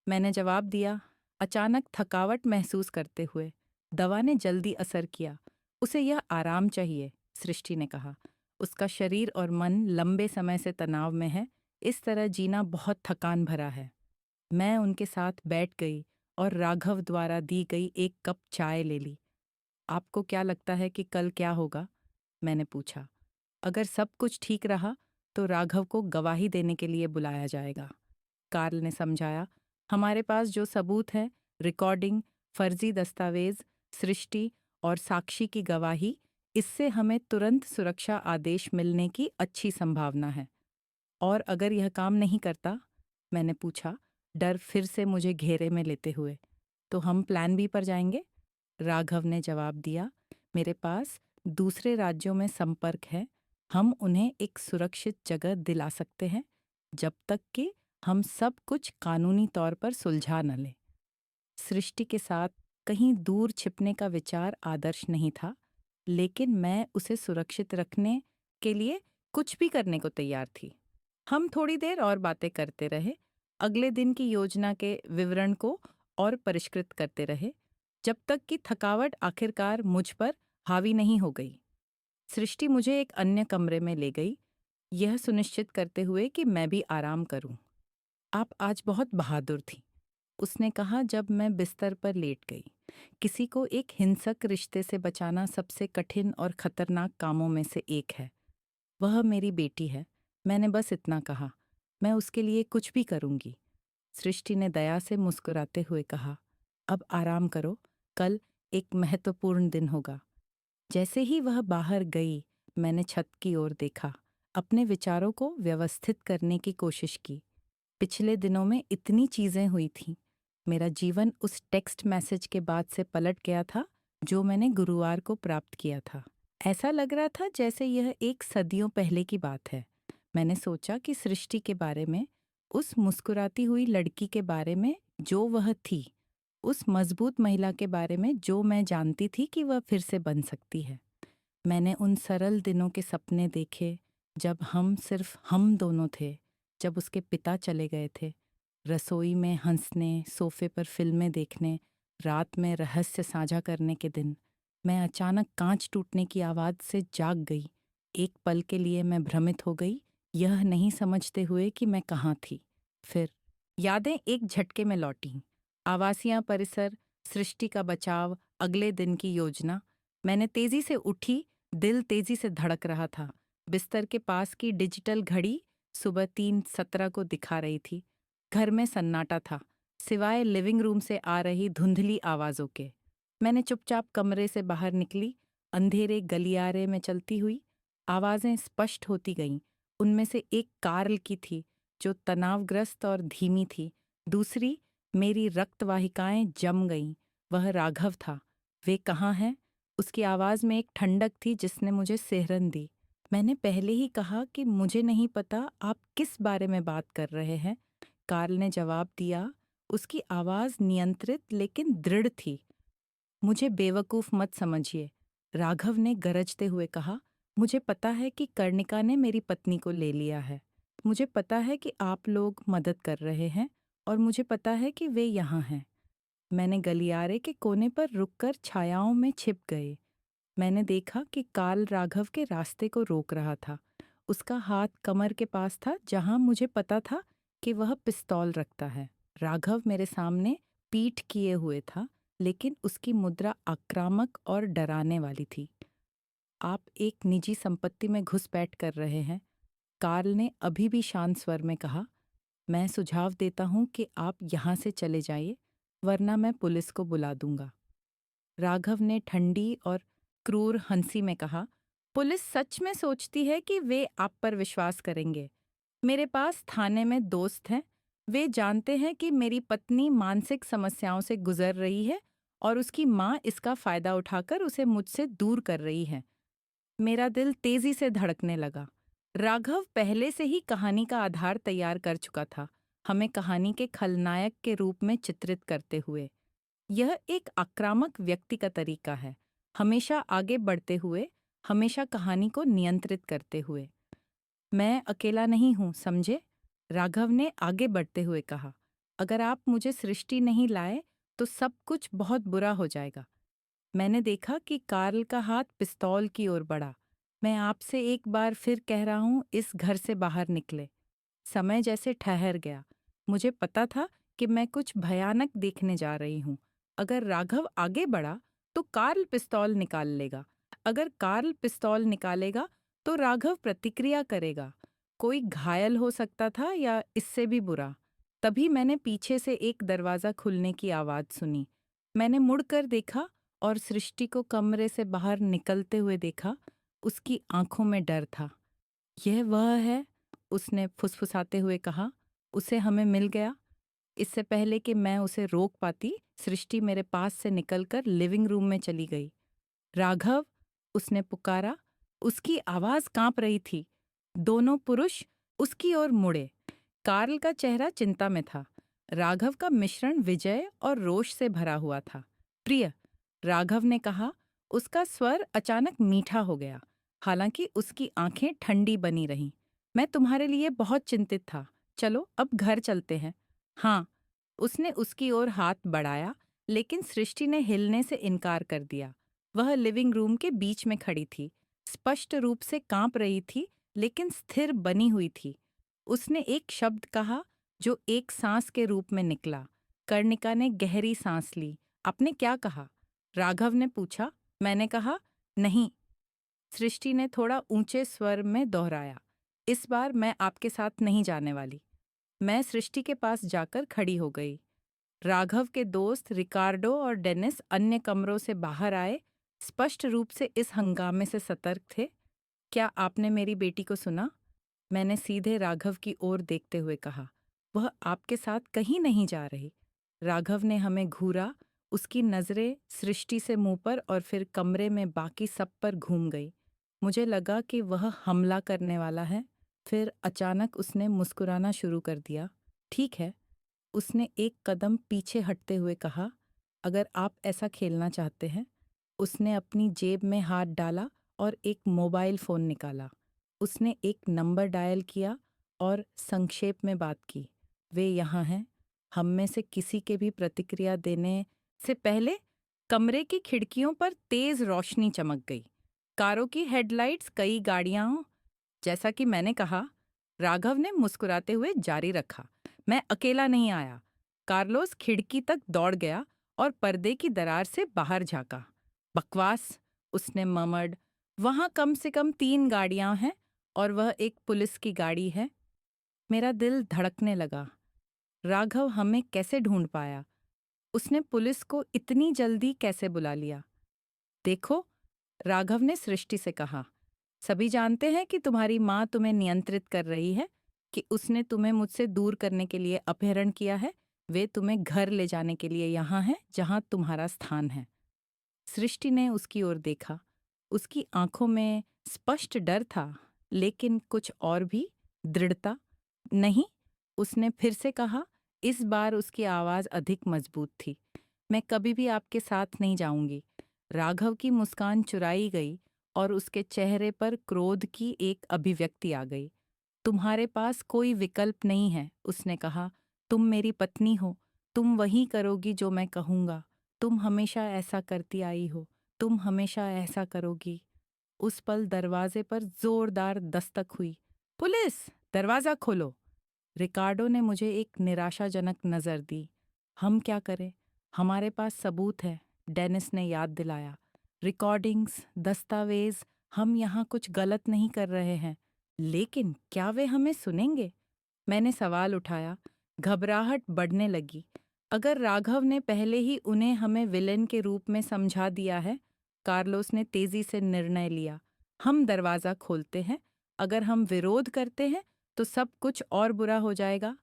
मैंने जवाब दिया, अचानक थकावट महसूस करते हुए। दवा ने जल्दी असर किया। उसे यह आराम चाहिए, सृष्टि ने कहा। उसका शरीर और मन लंबे समय से तनाव में है। इस तरह जीना बहुत थकान भरा है। मैं उनके साथ बैठ गई और राघव द्वारा दी गई एक कप चाय ले ली। आपको क्या लगता है कि कल क्या होगा? मैंने पूछा। अगर सब कुछ ठीक रहा तो राघव को गवाही देने के लिए बुलाया जाएगा, कार्ल ने समझाया। हमारे पास जो सबूत हैं, रिकॉर्डिंग, फर्जी दस्तावेज, सृष्टि और साक्षी की गवाही, इससे हमें तुरंत सुरक्षा आदेश मिलने की अच्छी संभावना है। और अगर यह काम नहीं करता? मैंने पूछा, डर फिर से मुझे घेरे में लेते हुए। तो हम प्लान बी पर जाएंगे, राघव ने जवाब दिया। मेरे पास दूसरे राज्यों में संपर्क है। हम उन्हें एक सुरक्षित जगह दिला सकते हैं, जब तक कि हम सब कुछ कानूनी तौर पर सुलझा न लें। सृष्टि के साथ कहीं दूर छिपने का विचार आदर्श नहीं था, लेकिन मैं उसे सुरक्षित रखने के लिए कुछ भी करने को तैयार थी। हम थोड़ी देर और बातें करते रहे, अगले दिन की योजना के विवरण को और परिष्कृत करते रहे, जब तक कि थकावट आखिरकार मुझ पर हावी नहीं हो गई। सृष्टि मुझे एक अन्य कमरे में ले गई, यह सुनिश्चित करते हुए कि मैं भी आराम करूं। आप आज बहुत बहादुर थी, उसने कहा जब मैं बिस्तर पर लेट गई। किसी को एक हिंसक रिश्ते से बचाना सबसे कठिन और खतरनाक कामों में से एक है। वह मेरी बेटी है, मैंने बस इतना कहा। मैं उसके लिए कुछ भी करूंगी। सृष्टि ने दया से मुस्कुराते हुए कहा, अब आराम करो, कल एक महत्वपूर्ण दिन होगा। जैसे ही वह बाहर गई, मैंने छत की ओर देखा, अपने विचारों को व्यवस्थित करने की कोशिश की। पिछले दिनों में इतनी चीजें हुई थीं। मेरा जीवन उस टेक्स्ट मैसेज के बाद से पलट गया था जो मैंने गुरुवार को प्राप्त किया था। ऐसा लग रहा था जैसे यह एक सदियों पहले की बात है। मैंने सोचा कि सृष्टि के बारे में, उस मुस्कुराती हुई लड़की के बारे में जो वह थी, उस मजबूत महिला के बारे में जो मैं जानती थी कि वह फिर से बन सकती है। मैंने उन सरल दिनों के सपने देखे जब हम सिर्फ हम दोनों थे, जब उसके पिता चले गए थे। रसोई में हंसने, सोफे पर फिल्में देखने, रात में रहस्य साझा करने के दिन। मैं अचानक कांच टूटने की आवाज़ से जाग गई। एक पल के लिए मैं भ्रमित हो गई, यह नहीं समझते हुए कि मैं कहाँ थी। फिर यादें एक झटके में लौटीं। आवासीय परिसर, सृष्टि का बचाव, अगले दिन की योजना। मैंने तेजी से उठी, दिल तेजी से धड़क रहा था। बिस्तर के पास की डिजिटल घड़ी सुबह 3:17 को दिखा रही थी। घर में सन्नाटा था, सिवाय लिविंग रूम से आ रही धुंधली आवाज़ों के। मैंने चुपचाप कमरे से बाहर निकली, अंधेरे गलियारे में चलती हुई। आवाज़ें स्पष्ट होती गईं। उनमें से एक कार्ल की थी, जो तनावग्रस्त और धीमी थी। दूसरी, मेरी रक्तवाहिकाएं जम गईं। वह राघव था। वे कहाँ हैं? उसकी आवाज़ में एक ठंडक थी जिसने मुझे सिहरन दी। मैंने पहले ही कहा कि मुझे नहीं पता आप किस बारे में बात कर रहे हैं। कार्ल ने जवाब दिया। उसकी आवाज़ नियंत्रित लेकिन दृढ़ थी। मुझे बेवकूफ़ मत समझिए, राघव ने गरजते हुए कहा। मुझे पता है कि कर्णिका ने मेरी पत्नी को ले लिया है। मुझे पता है कि आप लोग मदद कर रहे हैं और मुझे पता है कि वे यहाँ हैं। मैंने गलियारे के कोने पर रुककर छायाओं में छिप गए। मैंने देखा कि कार्ल राघव के रास्ते को रोक रहा था। उसका हाथ कमर के पास था जहां मुझे पता था कि वह पिस्तौल रखता है। राघव मेरे सामने पीठ किए हुए था, लेकिन उसकी मुद्रा आक्रामक और डराने वाली थी। आप एक निजी संपत्ति में घुसपैठ कर रहे हैं, कार्ल ने अभी भी शांत स्वर में कहा। मैं सुझाव देता हूं कि आप यहाँ से चले जाइए, वरना मैं पुलिस को बुला दूंगा। राघव ने ठंडी और क्रूर हंसी में कहा, पुलिस सच में सोचती है कि वे आप पर विश्वास करेंगे? मेरे पास थाने में दोस्त हैं। वे जानते हैं कि मेरी पत्नी मानसिक समस्याओं से गुजर रही है और उसकी माँ इसका फायदा उठाकर उसे मुझसे दूर कर रही है। मेरा दिल तेजी से धड़कने लगा। राघव पहले से ही कहानी का आधार तैयार कर चुका था, हमें कहानी के खलनायक के रूप में चित्रित करते हुए। यह एक आक्रामक व्यक्ति का तरीका है, हमेशा आगे बढ़ते हुए, हमेशा कहानी को नियंत्रित करते हुए। मैं अकेला नहीं हूं, समझे? राघव ने आगे बढ़ते हुए कहा। अगर आप मुझे सृष्टि नहीं लाए तो सब कुछ बहुत बुरा हो जाएगा। मैंने देखा कि कार्ल का हाथ पिस्तौल की ओर बढ़ा। मैं आपसे एक बार फिर कह रहा हूं, इस घर से बाहर निकले। समय जैसे ठहर गया। मुझे पता था कि मैं कुछ भयानक देखने जा रही हूं। अगर राघव आगे बढ़ा तो कार्ल पिस्तौल निकाल लेगा। अगर कार्ल पिस्तौल निकालेगा तो राघव प्रतिक्रिया करेगा। कोई घायल हो सकता था या इससे भी बुरा। तभी मैंने पीछे से एक दरवाजा खुलने की आवाज सुनी। मैंने मुड़कर देखा और सृष्टि को कमरे से बाहर निकलते हुए देखा। उसकी आंखों में डर था। यह वह है, उसने फुसफुसाते हुए कहा। उसे हमें मिल गया। इससे पहले कि मैं उसे रोक पाती, सृष्टि मेरे पास से निकलकर लिविंग रूम में चली गई। राघव, उसने पुकारा। उसकी आवाज कांप रही थी। दोनों पुरुष उसकी ओर मुड़े। कार्ल का चेहरा चिंता में था। राघव का मिश्रण विजय और रोष से भरा हुआ था। प्रिय, राघव ने कहा। उसका स्वर अचानक मीठा हो गया, हालांकि उसकी आंखें ठंडी बनी रहीं। मैं तुम्हारे लिए बहुत चिंतित था। चलो अब घर चलते हैं। हाँ, उसने उसकी ओर हाथ बढ़ाया, लेकिन सृष्टि ने हिलने से इनकार कर दिया। वह लिविंग रूम के बीच में खड़ी थी, स्पष्ट रूप से कांप रही थी, लेकिन स्थिर बनी हुई थी। उसने एक शब्द कहा जो एक सांस के रूप में निकला। कर्णिका ने गहरी सांस ली। आपने क्या कहा? राघव ने पूछा। मैंने कहा, नहीं। सृष्टि ने थोड़ा ऊंचे स्वर में दोहराया। इस बार मैं आपके साथ नहीं जाने वाली। मैं सृष्टि के पास जाकर खड़ी हो गई। राघव के दोस्त रिकार्डो और डेनिस अन्य कमरों से बाहर आए, स्पष्ट रूप से इस हंगामे से सतर्क थे। क्या आपने मेरी बेटी को सुना? मैंने सीधे राघव की ओर देखते हुए कहा। वह आपके साथ कहीं नहीं जा रही। राघव ने हमें घूरा, उसकी नज़रें सृष्टि से मुंह पर और फिर कमरे में बाकी सब पर घूम गई। मुझे लगा कि वह हमला करने वाला है। फिर अचानक उसने मुस्कुराना शुरू कर दिया। ठीक है, उसने एक कदम पीछे हटते हुए कहा, अगर आप ऐसा खेलना चाहते हैं। उसने अपनी जेब में हाथ डाला और एक मोबाइल फ़ोन निकाला। उसने एक नंबर डायल किया और संक्षेप में बात की। वे यहाँ हैं। हम में से किसी के भी प्रतिक्रिया देने से पहले कमरे की खिड़कियों पर तेज रोशनी चमक गई। कारों की हेडलाइट्स, कई गाड़ियां। जैसा कि मैंने कहा, राघव ने मुस्कुराते हुए जारी रखा, मैं अकेला नहीं आया। कार्लोस खिड़की तक दौड़ गया और पर्दे की दरार से बाहर झांका। बकवास, उसने ममड़, वहां कम से कम 3 गाड़ियां हैं और वह एक पुलिस की गाड़ी है। मेरा दिल धड़कने लगा। राघव हमें कैसे ढूंढ पाया? उसने पुलिस को इतनी जल्दी कैसे बुला लिया? देखो, राघव ने सृष्टि से कहा, सभी जानते हैं कि तुम्हारी माँ तुम्हें नियंत्रित कर रही है, कि उसने तुम्हें मुझसे दूर करने के लिए अपहरण किया है। वे तुम्हें घर ले जाने के लिए यहाँ हैं, जहाँ तुम्हारा स्थान है। सृष्टि ने उसकी ओर देखा। उसकी आंखों में स्पष्ट डर था, लेकिन कुछ और भी, दृढ़ता। नहीं, उसने फिर से कहा। इस बार उसकी आवाज़ अधिक मजबूत थी। मैं कभी भी आपके साथ नहीं जाऊंगी। राघव की मुस्कान चुराई गई और उसके चेहरे पर क्रोध की एक अभिव्यक्ति आ गई। तुम्हारे पास कोई विकल्प नहीं है, उसने कहा। तुम मेरी पत्नी हो। तुम वही करोगी जो मैं कहूँगा। तुम हमेशा ऐसा करती आई हो। तुम हमेशा ऐसा करोगी। उस पल दरवाजे पर जोरदार दस्तक हुई। पुलिस, दरवाज़ा खोलो। रिकार्डो ने मुझे एक निराशाजनक नज़र दी। हम क्या करें? हमारे पास सबूत है, डेनिस ने याद दिलाया। रिकॉर्डिंग्स, दस्तावेज, हम यहाँ कुछ गलत नहीं कर रहे हैं। लेकिन क्या वे हमें सुनेंगे? मैंने सवाल उठाया। घबराहट बढ़ने लगी। अगर राघव ने पहले ही उन्हें हमें विलेन के रूप में समझा दिया है। कार्लोस ने तेजी से निर्णय लिया। हम दरवाज़ा खोलते हैं। अगर हम विरोध करते हैं तो सब कुछ और बुरा हो जाएगा।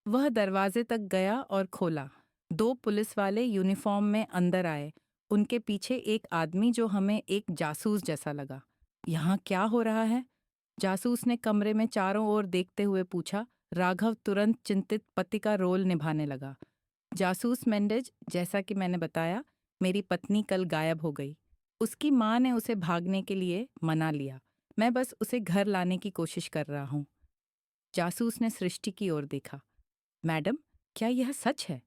वह दरवाजे तक गया और खोला। 2 पुलिस वाले यूनिफॉर्म में अंदर आए। उनके पीछे एक आदमी जो हमें एक जासूस जैसा लगा। यहाँ क्या हो रहा है? जासूस ने कमरे में चारों ओर देखते हुए पूछा। राघव तुरंत चिंतित पति का रोल निभाने लगा। जासूस मेंडेज, जैसा कि मैंने बताया, मेरी पत्नी कल गायब हो गई। उसकी माँ ने उसे भागने के लिए मना लिया। मैं बस उसे घर लाने की कोशिश कर रहा हूँ। जासूस ने सृष्टि की ओर देखा। मैडम, क्या यह सच है?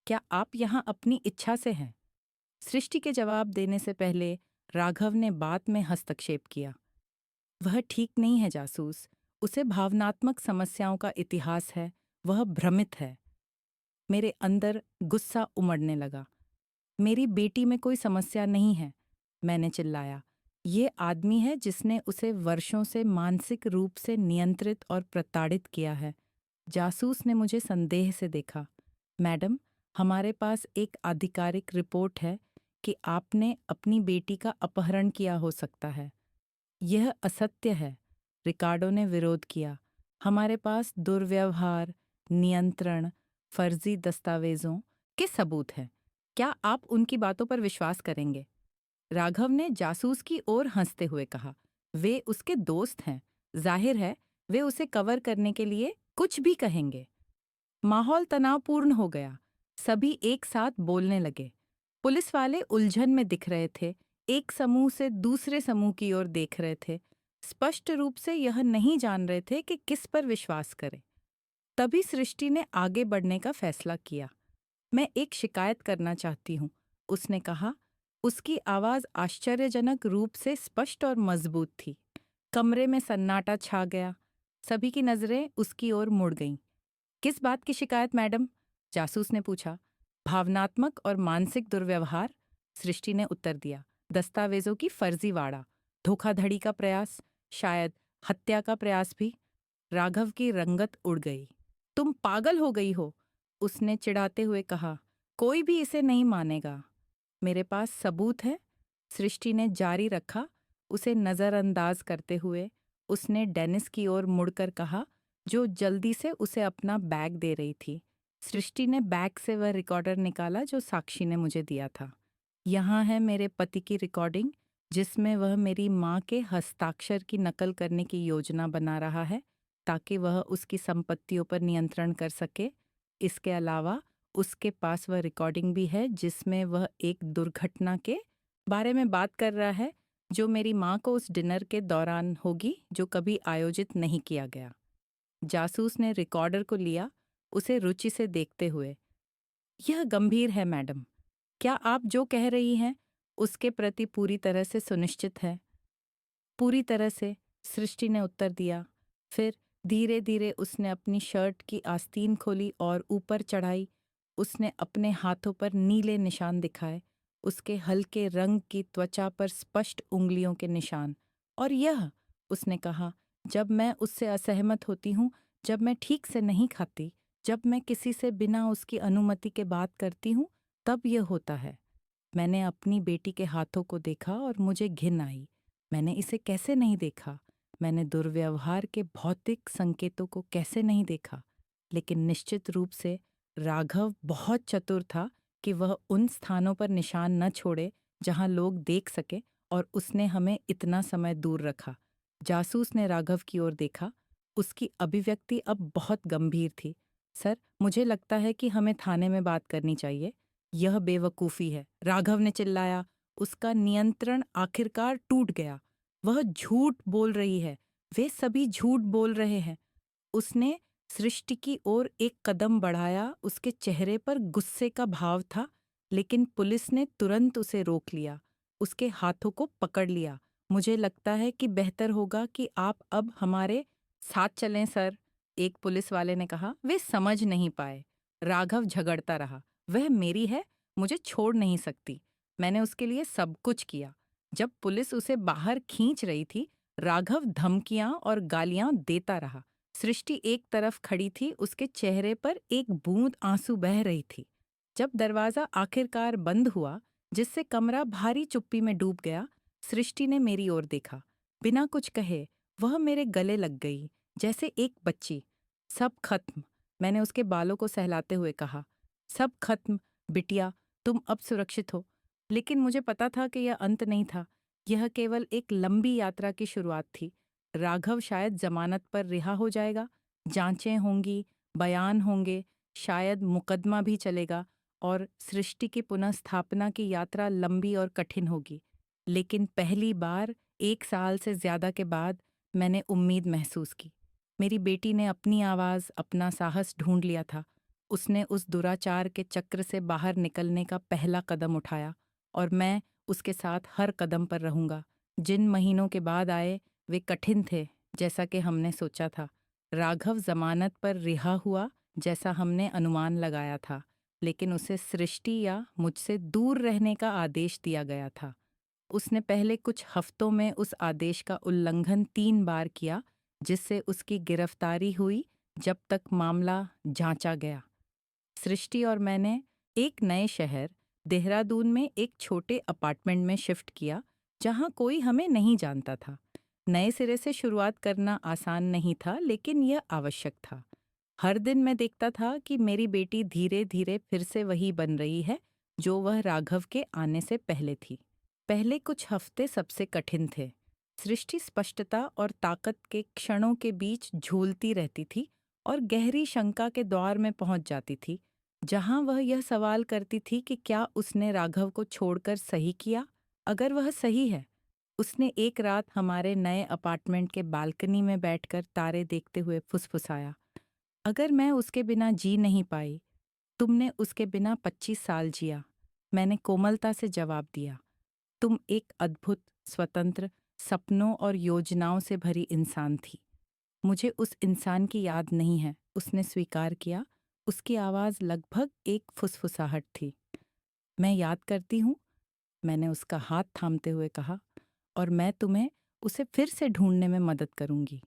क्या आप यहाँ अपनी इच्छा से हैं? सृष्टि के जवाब देने से पहले राघव ने बात में हस्तक्षेप किया। वह ठीक नहीं है जासूस। उसे भावनात्मक समस्याओं का इतिहास है। वह भ्रमित है। मेरे अंदर गुस्सा उमड़ने लगा। मेरी बेटी में कोई समस्या नहीं है, मैंने चिल्लाया। ये आदमी है जिसने उसे वर्षों से मानसिक रूप से नियंत्रित और प्रताड़ित किया है। जासूस ने मुझे संदेह से देखा। मैडम, हमारे पास एक आधिकारिक रिपोर्ट है कि आपने अपनी बेटी का अपहरण किया हो सकता है। यह असत्य है, रिकार्डो ने विरोध किया। हमारे पास दुर्व्यवहार, नियंत्रण, फर्जी दस्तावेजों के सबूत हैं। क्या आप उनकी बातों पर विश्वास करेंगे? राघव ने जासूस की ओर हंसते हुए कहा। वे उसके दोस्त हैं। जाहिर है वे उसे कवर करने के लिए कुछ भी कहेंगे। माहौल तनावपूर्ण हो गया। सभी एक साथ बोलने लगे। पुलिस वाले उलझन में दिख रहे थे। एक समूह से दूसरे समूह की ओर देख रहे थे। स्पष्ट रूप से यह नहीं जान रहे थे कि किस पर विश्वास करें। तभी सृष्टि ने आगे बढ़ने का फैसला किया। मैं एक शिकायत करना चाहती हूँ, उसने कहा। उसकी आवाज़ आश्चर्यजनक रूप से स्पष्ट और मजबूत थी। कमरे में सन्नाटा छा गया। सभी की नज़रें उसकी ओर मुड़ गईं। किस बात की शिकायत मैडम? जासूस ने पूछा। भावनात्मक और मानसिक दुर्व्यवहार, सृष्टि ने उत्तर दिया। दस्तावेजों की फर्जीवाड़ा, धोखाधड़ी का प्रयास, शायद हत्या का प्रयास भी। राघव की रंगत उड़ गई। तुम पागल हो गई हो, उसने चिढ़ाते हुए कहा। कोई भी इसे नहीं मानेगा। मेरे पास सबूत है, सृष्टि ने जारी रखा। उसे नज़रअंदाज करते हुए उसने डेनिस की ओर मुड़कर कहा, जो जल्दी से उसे अपना बैग दे रही थी। सृष्टि ने बैग से वह रिकॉर्डर निकाला जो साक्षी ने मुझे दिया था। यहाँ है मेरे पति की रिकॉर्डिंग, जिसमें वह मेरी माँ के हस्ताक्षर की नकल करने की योजना बना रहा है ताकि वह उसकी संपत्तियों पर नियंत्रण कर सके। इसके अलावा उसके पास वह रिकॉर्डिंग भी है जिसमें वह एक दुर्घटना के बारे में बात कर रहा है जो मेरी माँ को उस डिनर के दौरान होगी जो कभी आयोजित नहीं किया गया। जासूस ने रिकॉर्डर को लिया, उसे रुचि से देखते हुए। यह गंभीर है मैडम। क्या आप जो कह रही हैं उसके प्रति पूरी तरह से सुनिश्चित है? पूरी तरह से, सृष्टि ने उत्तर दिया। फिर धीरे धीरे उसने अपनी शर्ट की आस्तीन खोली और ऊपर चढ़ाई। उसने अपने हाथों पर नीले निशान दिखाए, उसके हल्के रंग की त्वचा पर स्पष्ट उंगलियों के निशान। और यह, उसने कहा, जब मैं उससे असहमत होती हूँ, जब मैं ठीक से नहीं खाती, जब मैं किसी से बिना उसकी अनुमति के बात करती हूँ, तब यह होता है। मैंने अपनी बेटी के हाथों को देखा और मुझे घिन आई। मैंने इसे कैसे नहीं देखा? मैंने दुर्व्यवहार के भौतिक संकेतों को कैसे नहीं देखा? लेकिन निश्चित रूप से राघव बहुत चतुर था कि वह उन स्थानों पर निशान न छोड़े जहां लोग देख सके, और उसने हमें इतना समय दूर रखा। जासूस ने राघव की ओर देखा। उसकी अभिव्यक्ति अब बहुत गंभीर थी। सर, मुझे लगता है कि हमें थाने में बात करनी चाहिए। यह बेवकूफ़ी है, राघव ने चिल्लाया। उसका नियंत्रण आखिरकार टूट गया। वह झूठ बोल रही है, वे सभी झूठ बोल रहे हैं। उसने सृष्टि की ओर एक कदम बढ़ाया। उसके चेहरे पर गुस्से का भाव था, लेकिन पुलिस ने तुरंत उसे रोक लिया, उसके हाथों को पकड़ लिया। मुझे लगता है कि बेहतर होगा कि आप अब हमारे साथ चलें सर, एक पुलिस वाले ने कहा। वे समझ नहीं पाए। राघव झगड़ता रहा। वह मेरी है, मुझे छोड़ नहीं सकती। मैंने उसके लिए सब कुछ किया। जब पुलिस उसे बाहर खींच रही थी, राघव धमकियां और गालियां देता रहा। सृष्टि एक तरफ खड़ी थी, उसके चेहरे पर एक बूंद आंसू बह रही थी। जब दरवाजा आखिरकार बंद हुआ, जिससे कमरा भारी चुप्पी में डूब गया, सृष्टि ने मेरी ओर देखा। बिना कुछ कहे वह मेरे गले लग गई, जैसे एक बच्ची। सब खत्म, मैंने उसके बालों को सहलाते हुए कहा। सब खत्म, बिटिया, तुम अब सुरक्षित हो। लेकिन मुझे पता था कि यह अंत नहीं था। यह केवल एक लंबी यात्रा की शुरुआत थी। राघव शायद जमानत पर रिहा हो जाएगा, जांचें होंगी, बयान होंगे, शायद मुकदमा भी चलेगा, और सृष्टि की पुनर्स्थापना की यात्रा लंबी और कठिन होगी। लेकिन पहली बार 1 साल से ज्यादा के बाद मैंने उम्मीद महसूस की। मेरी बेटी ने अपनी आवाज़, अपना साहस ढूंढ लिया था। उसने उस दुराचार के चक्र से बाहर निकलने का पहला कदम उठाया, और मैं उसके साथ हर कदम पर रहूंगा। जिन महीनों के बाद आए वे कठिन थे, जैसा कि हमने सोचा था। राघव जमानत पर रिहा हुआ जैसा हमने अनुमान लगाया था, लेकिन उसे सृष्टि या मुझसे दूर रहने का आदेश दिया गया था। उसने पहले कुछ हफ्तों में उस आदेश का उल्लंघन 3 बार किया, जिससे उसकी गिरफ्तारी हुई जब तक मामला जांचा गया। सृष्टि और मैंने एक नए शहर, देहरादून में एक छोटे अपार्टमेंट में शिफ्ट किया, जहां कोई हमें नहीं जानता था। नए सिरे से शुरुआत करना आसान नहीं था, लेकिन यह आवश्यक था। हर दिन मैं देखता था कि मेरी बेटी धीरे धीरे फिर से वही बन रही है जो वह राघव के आने से पहले थी। पहले कुछ हफ्ते सबसे कठिन थे। सृष्टि स्पष्टता और ताकत के क्षणों के बीच झूलती रहती थी और गहरी शंका के द्वार में पहुंच जाती थी, जहां वह यह सवाल करती थी कि क्या उसने राघव को छोड़कर सही किया। अगर वह सही है, उसने एक रात हमारे नए अपार्टमेंट के बालकनी में बैठकर तारे देखते हुए फुसफुसाया, अगर मैं उसके बिना जी नहीं पाई, तुमने उसके बिना 25 साल जिया। मैंने कोमलता से जवाब दिया, तुम एक अद्भुत, स्वतंत्र, सपनों और योजनाओं से भरी इंसान थी। मुझे उस इंसान की याद नहीं है, उसने स्वीकार किया। उसकी आवाज़ लगभग एक फुसफुसाहट थी। मैं याद करती हूँ, मैंने उसका हाथ थामते हुए कहा, और मैं तुम्हें उसे फिर से ढूंढने में मदद करूंगी।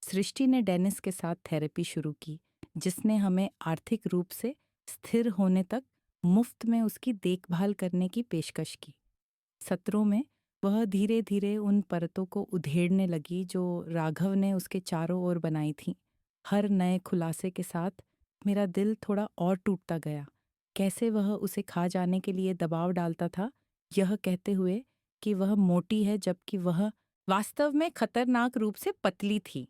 सृष्टि ने डेनिस के साथ थेरेपी शुरू की, जिसने हमें आर्थिक रूप से स्थिर होने तक मुफ्त में उसकी देखभाल करने की पेशकश की। सत्रों में वह धीरे धीरे उन परतों को उधेड़ने लगी जो राघव ने उसके चारों ओर बनाई थीं। हर नए खुलासे के साथ मेरा दिल थोड़ा और टूटता गया। कैसे वह उसे खा जाने के लिए दबाव डालता था, यह कहते हुए कि वह मोटी है जबकि वह वास्तव में खतरनाक रूप से पतली थी।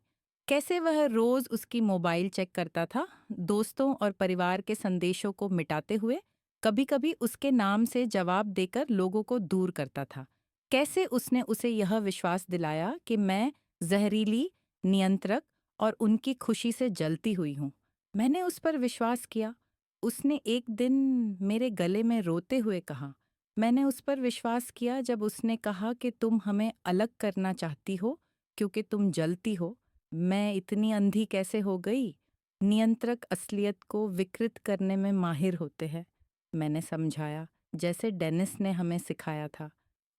कैसे वह रोज उसकी मोबाइल चेक करता था, दोस्तों और परिवार के संदेशों को मिटाते हुए कभी-कभी उसके नाम से जवाब देकर लोगों को दूर करता था। कैसे उसने उसे यह विश्वास दिलाया कि मैं जहरीली, नियंत्रक और उनकी खुशी से जलती हुई हूँ। मैंने उस पर विश्वास किया। उसने एक दिन मेरे गले में रोते हुए कहा। मैंने उस पर विश्वास किया जब उसने कहा कि तुम हमें अलग करना चाहती हो क्योंकि तुम जलती हो। मैं इतनी अंधी कैसे हो गई? नियंत्रक असलियत को विकृत करने में माहिर होते हैं, मैंने समझाया, जैसे डेनिस ने हमें सिखाया था।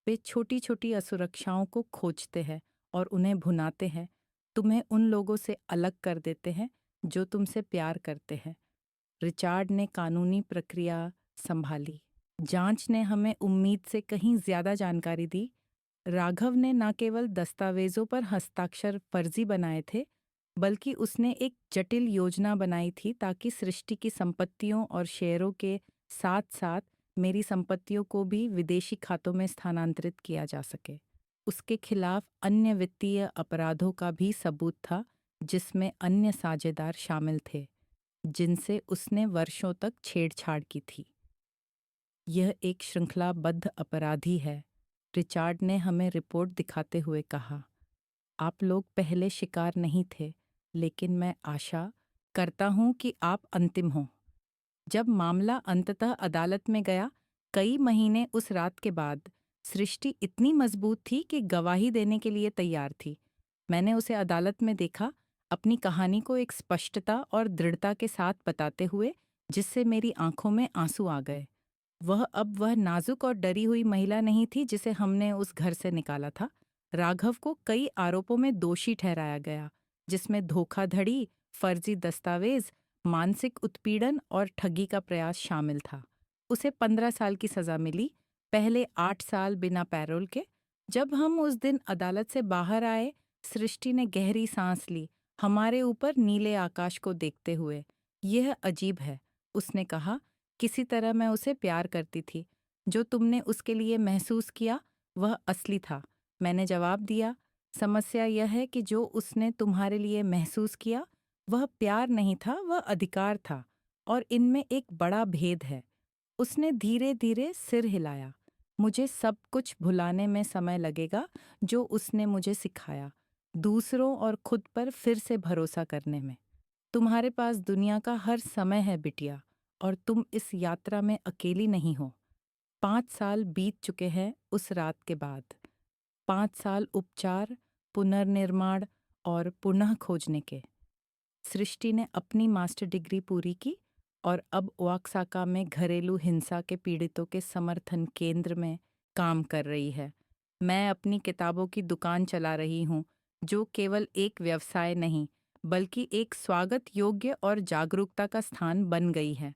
वे छोटी-छोटी असुरक्षाओं को खोजते हैं और उन्हें भुनाते हैं, तुम्हें उन लोगों से अलग कर देते हैं जो तुमसे प्यार करते हैं। रिचार्ड ने कानूनी प्रक्रिया संभाली। जांच ने हमें उम्मीद से कहीं ज्यादा जानकारी दी। राघव ने न केवल दस्तावेजों पर हस्ताक्षर फर्जी बनाए थे, बल्कि उसने एक जटिल योजना बनाई थी ताकि सृष्टि की संपत्तियों और शेयरों के साथ-साथ मेरी संपत्तियों को भी विदेशी खातों में स्थानांतरित किया जा सके। उसके खिलाफ अन्य वित्तीय अपराधों का भी सबूत था, जिसमें अन्य साझेदार शामिल थे, जिनसे उसने वर्षों तक छेड़छाड़ की थी। यह एक श्रृंखलाबद्ध अपराधी है, रिचार्ड ने हमें रिपोर्ट दिखाते हुए कहा। आप लोग पहले शिकार नहीं थे, लेकिन मैं आशा करता हूं कि आप अंतिम हों। जब मामला अंततः अदालत में गया, कई महीने उस रात के बाद, सृष्टि इतनी मजबूत थी कि गवाही देने के लिए तैयार थी। मैंने उसे अदालत में देखा, अपनी कहानी को एक स्पष्टता और दृढ़ता के साथ बताते हुए, जिससे मेरी आंखों में आंसू आ गए। वह नाजुक और डरी हुई महिला नहीं थी जिसे हमने उस घर से निकाला था। राघव को कई आरोपों में दोषी ठहराया गया, जिसमें धोखाधड़ी, फर्जी दस्तावेज, मानसिक उत्पीड़न और ठगी का प्रयास शामिल था। उसे 15 साल की सजा मिली, पहले 8 साल बिना पैरोल के। जब हम उस दिन अदालत से बाहर आए, सृष्टि ने गहरी सांस ली, हमारे ऊपर नीले आकाश को देखते हुए। यह अजीब है, उसने कहा। किसी तरह मैं उसे प्यार करती थी। जो तुमने उसके लिए महसूस किया, वह असली था। मैंने जवाब दिया, समस्या यह है कि जो उसने तुम्हारे लिए महसूस किया, वह प्यार नहीं था, वह अधिकार था, और इनमें एक बड़ा भेद है। उसने धीरे धीरे सिर हिलाया। मुझे सब कुछ भुलाने में समय लगेगा जो उसने मुझे सिखाया, दूसरों और खुद पर फिर से भरोसा करने में। तुम्हारे पास दुनिया का हर समय है बिटिया, और तुम इस यात्रा में अकेली नहीं हो। 5 साल बीत चुके हैं उस रात के बाद। 5 साल उपचार, पुनर्निर्माण और पुनः खोजने के। सृष्टि ने अपनी मास्टर डिग्री पूरी की और अब ओआक्साका में घरेलू हिंसा के पीड़ितों के समर्थन केंद्र में काम कर रही है। मैं अपनी किताबों की दुकान चला रही हूँ, जो केवल एक व्यवसाय नहीं, बल्कि एक स्वागत योग्य और जागरूकता का स्थान बन गई है।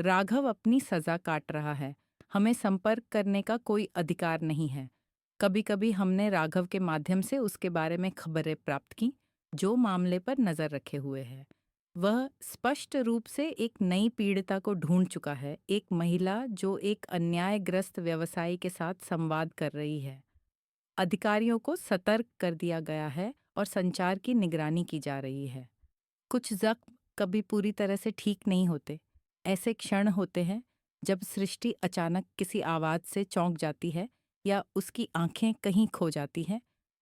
राघव अपनी सजा काट रहा है। हमें संपर्क करने का कोई अधिकार नहीं है। कभी-कभी हमने राघव के माध्यम से उसके बारे में खबरें प्राप्त की, जो मामले पर नजर रखे हुए है। वह स्पष्ट रूप से एक नई पीड़िता को ढूंढ चुका है, एक महिला जो एक अन्यायग्रस्त व्यवसायी के साथ संवाद कर रही है। अधिकारियों को सतर्क कर दिया गया है और संचार की निगरानी की जा रही है। कुछ जख्म कभी पूरी तरह से ठीक नहीं होते। ऐसे क्षण होते हैं जब सृष्टि अचानक किसी आवाज से चौंक जाती है या उसकी आंखें कहीं खो जाती हैं,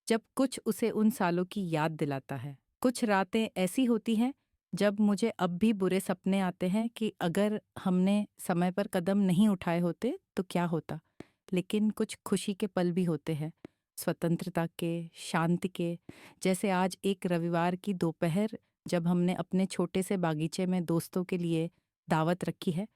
जब कुछ उसे उन सालों की याद दिलाता है। कुछ रातें ऐसी होती हैं जब मुझे अब भी बुरे सपने आते हैं कि अगर हमने समय पर कदम नहीं उठाए होते तो क्या होता। लेकिन कुछ खुशी के पल भी होते हैं, स्वतंत्रता के, शांति के, जैसे आज एक रविवार की दोपहर जब हमने अपने छोटे से बागीचे में दोस्तों के लिए दावत रखी है,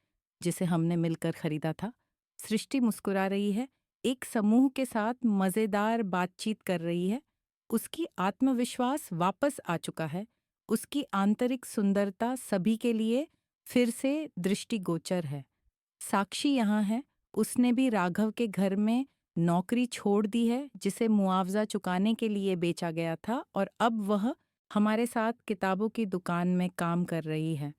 जिसे हमने मिलकर खरीदा था। सृष्टि मुस्कुरा रही है, एक समूह के साथ मज़ेदार बातचीत कर रही है। उसकी आत्मविश्वास वापस आ चुका है। उसकी आंतरिक सुंदरता सभी के लिए फिर से दृष्टिगोचर है। साक्षी यहाँ है, उसने भी राघव के घर में नौकरी छोड़ दी है, जिसे मुआवजा चुकाने के लिए बेचा गया था, और अब वह हमारे साथ किताबों की दुकान में काम कर रही है।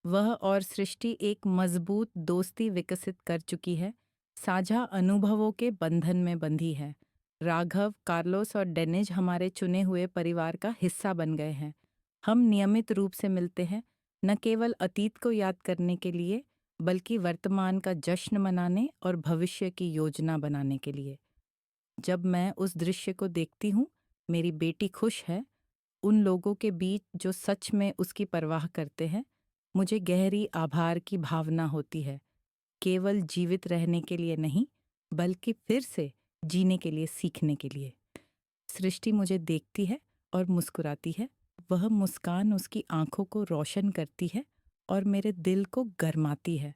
वह और सृष्टि एक मजबूत दोस्ती विकसित कर चुकी है, साझा अनुभवों के बंधन में बंधी है। राघव, कार्लोस और डेनिज हमारे चुने हुए परिवार का हिस्सा बन गए हैं। हम नियमित रूप से मिलते हैं, न केवल अतीत को याद करने के लिए, बल्कि वर्तमान का जश्न मनाने और भविष्य की योजना बनाने के लिए। जब मैं उस दृश्य को देखती हूँ, मेरी बेटी खुश है, उन लोगों के बीच जो सच में उसकी परवाह करते हैं, मुझे गहरी आभार की भावना होती है। केवल जीवित रहने के लिए नहीं, बल्कि फिर से जीने के लिए सीखने के लिए। सृष्टि मुझे देखती है और मुस्कुराती है। वह मुस्कान उसकी आंखों को रोशन करती है और मेरे दिल को गरमाती है।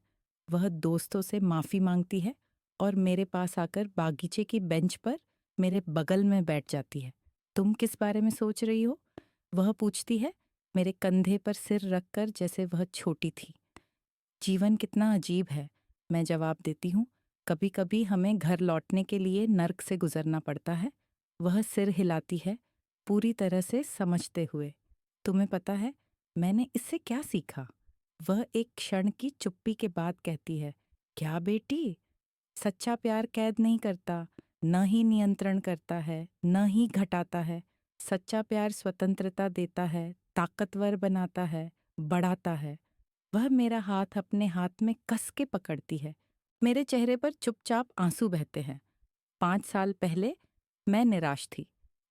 वह दोस्तों से माफ़ी मांगती है और मेरे पास आकर बागीचे की बेंच पर मेरे बगल में बैठ जाती है। तुम किस बारे में सोच रही हो? वह पूछती है, मेरे कंधे पर सिर रखकर, जैसे वह छोटी थी। जीवन कितना अजीब है, मैं जवाब देती हूँ। कभी कभी हमें घर लौटने के लिए नर्क से गुजरना पड़ता है। वह सिर हिलाती है, पूरी तरह से समझते हुए। तुम्हें पता है मैंने इससे क्या सीखा? वह एक क्षण की चुप्पी के बाद कहती है, क्या बेटी? सच्चा प्यार कैद नहीं करता, न ही नियंत्रण करता है, न ही घटाता है। सच्चा प्यार स्वतंत्रता देता है, ताकतवर बनाता है, बढ़ाता है। वह मेरा हाथ अपने हाथ में कस के पकड़ती है। मेरे चेहरे पर चुपचाप आंसू बहते हैं। 5 साल पहले मैं निराश थी।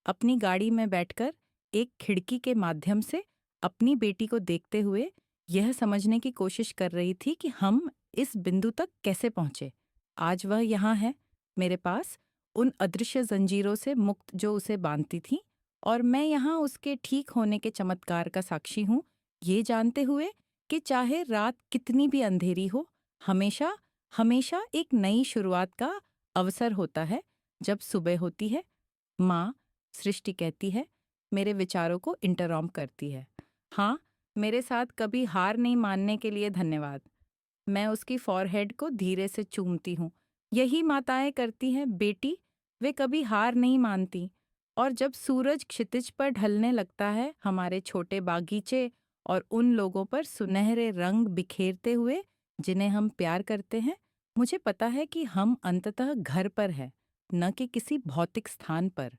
अपनी गाड़ी में बैठकर एक खिड़की के माध्यम से अपनी बेटी को देखते हुए यह समझने की कोशिश कर रही थी कि हम इस बिंदु तक कैसे पहुंचे। आज वह यहाँ है, मेरे पास, उन अदृश्य जंजीरों से मुक्त जो उसे बांधती थीं, और मैं यहाँ उसके ठीक होने के चमत्कार का साक्षी हूँ, ये जानते हुए कि चाहे रात कितनी भी अंधेरी हो, हमेशा हमेशा एक नई शुरुआत का अवसर होता है जब सुबह होती है। माँ, सृष्टि कहती है, मेरे विचारों को इंटररॉम्प करती है। हाँ, मेरे साथ कभी हार नहीं मानने के लिए धन्यवाद। मैं उसकी फॉरहेड को धीरे से चूमती हूँ। यही माताएं करती हैं बेटी, वे कभी हार नहीं मानती। और जब सूरज क्षितिज पर ढलने लगता है, हमारे छोटे बागीचे और उन लोगों पर सुनहरे रंग बिखेरते हुए जिन्हें हम प्यार करते हैं, मुझे पता है कि हम अंततः घर पर हैं, न कि किसी भौतिक स्थान पर,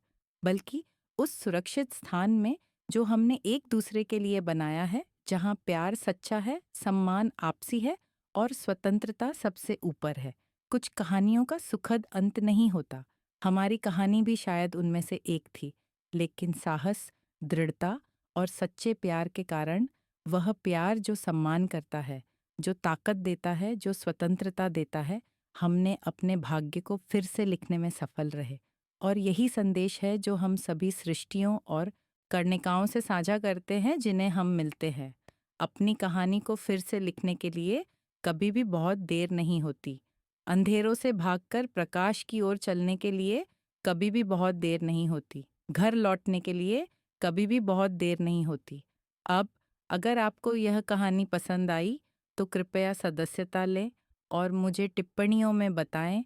बल्कि उस सुरक्षित स्थान में जो हमने एक दूसरे के लिए बनाया है, जहाँ प्यार सच्चा है, सम्मान आपसी है और स्वतंत्रता सबसे ऊपर है। कुछ कहानियों का सुखद अंत नहीं होता। हमारी कहानी भी शायद उनमें से एक थी, लेकिन साहस, दृढ़ता और सच्चे प्यार के कारण, वह प्यार जो सम्मान करता है, जो ताकत देता है, जो स्वतंत्रता देता है, हमने अपने भाग्य को फिर से लिखने में सफल रहे। और यही संदेश है जो हम सभी सृष्टियों और कर्णिकाओं से साझा करते हैं जिन्हें हम मिलते हैं। अपनी कहानी को फिर से लिखने के लिए कभी भी बहुत देर नहीं होती। अंधेरों से भागकर प्रकाश की ओर चलने के लिए कभी भी बहुत देर नहीं होती। घर लौटने के लिए कभी भी बहुत देर नहीं होती। अब अगर आपको यह कहानी पसंद आई तो कृपया सदस्यता लें और मुझे टिप्पणियों में बताएं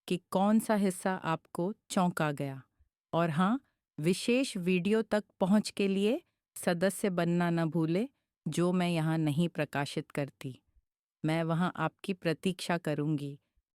कि कौन सा हिस्सा आपको चौंका गया। और हाँ, विशेष वीडियो तक पहुंच के लिए सदस्य बनना न भूलें, जो मैं यहाँ नहीं प्रकाशित करती। मैं वहाँ आपकी प्रतीक्षा करूंगी।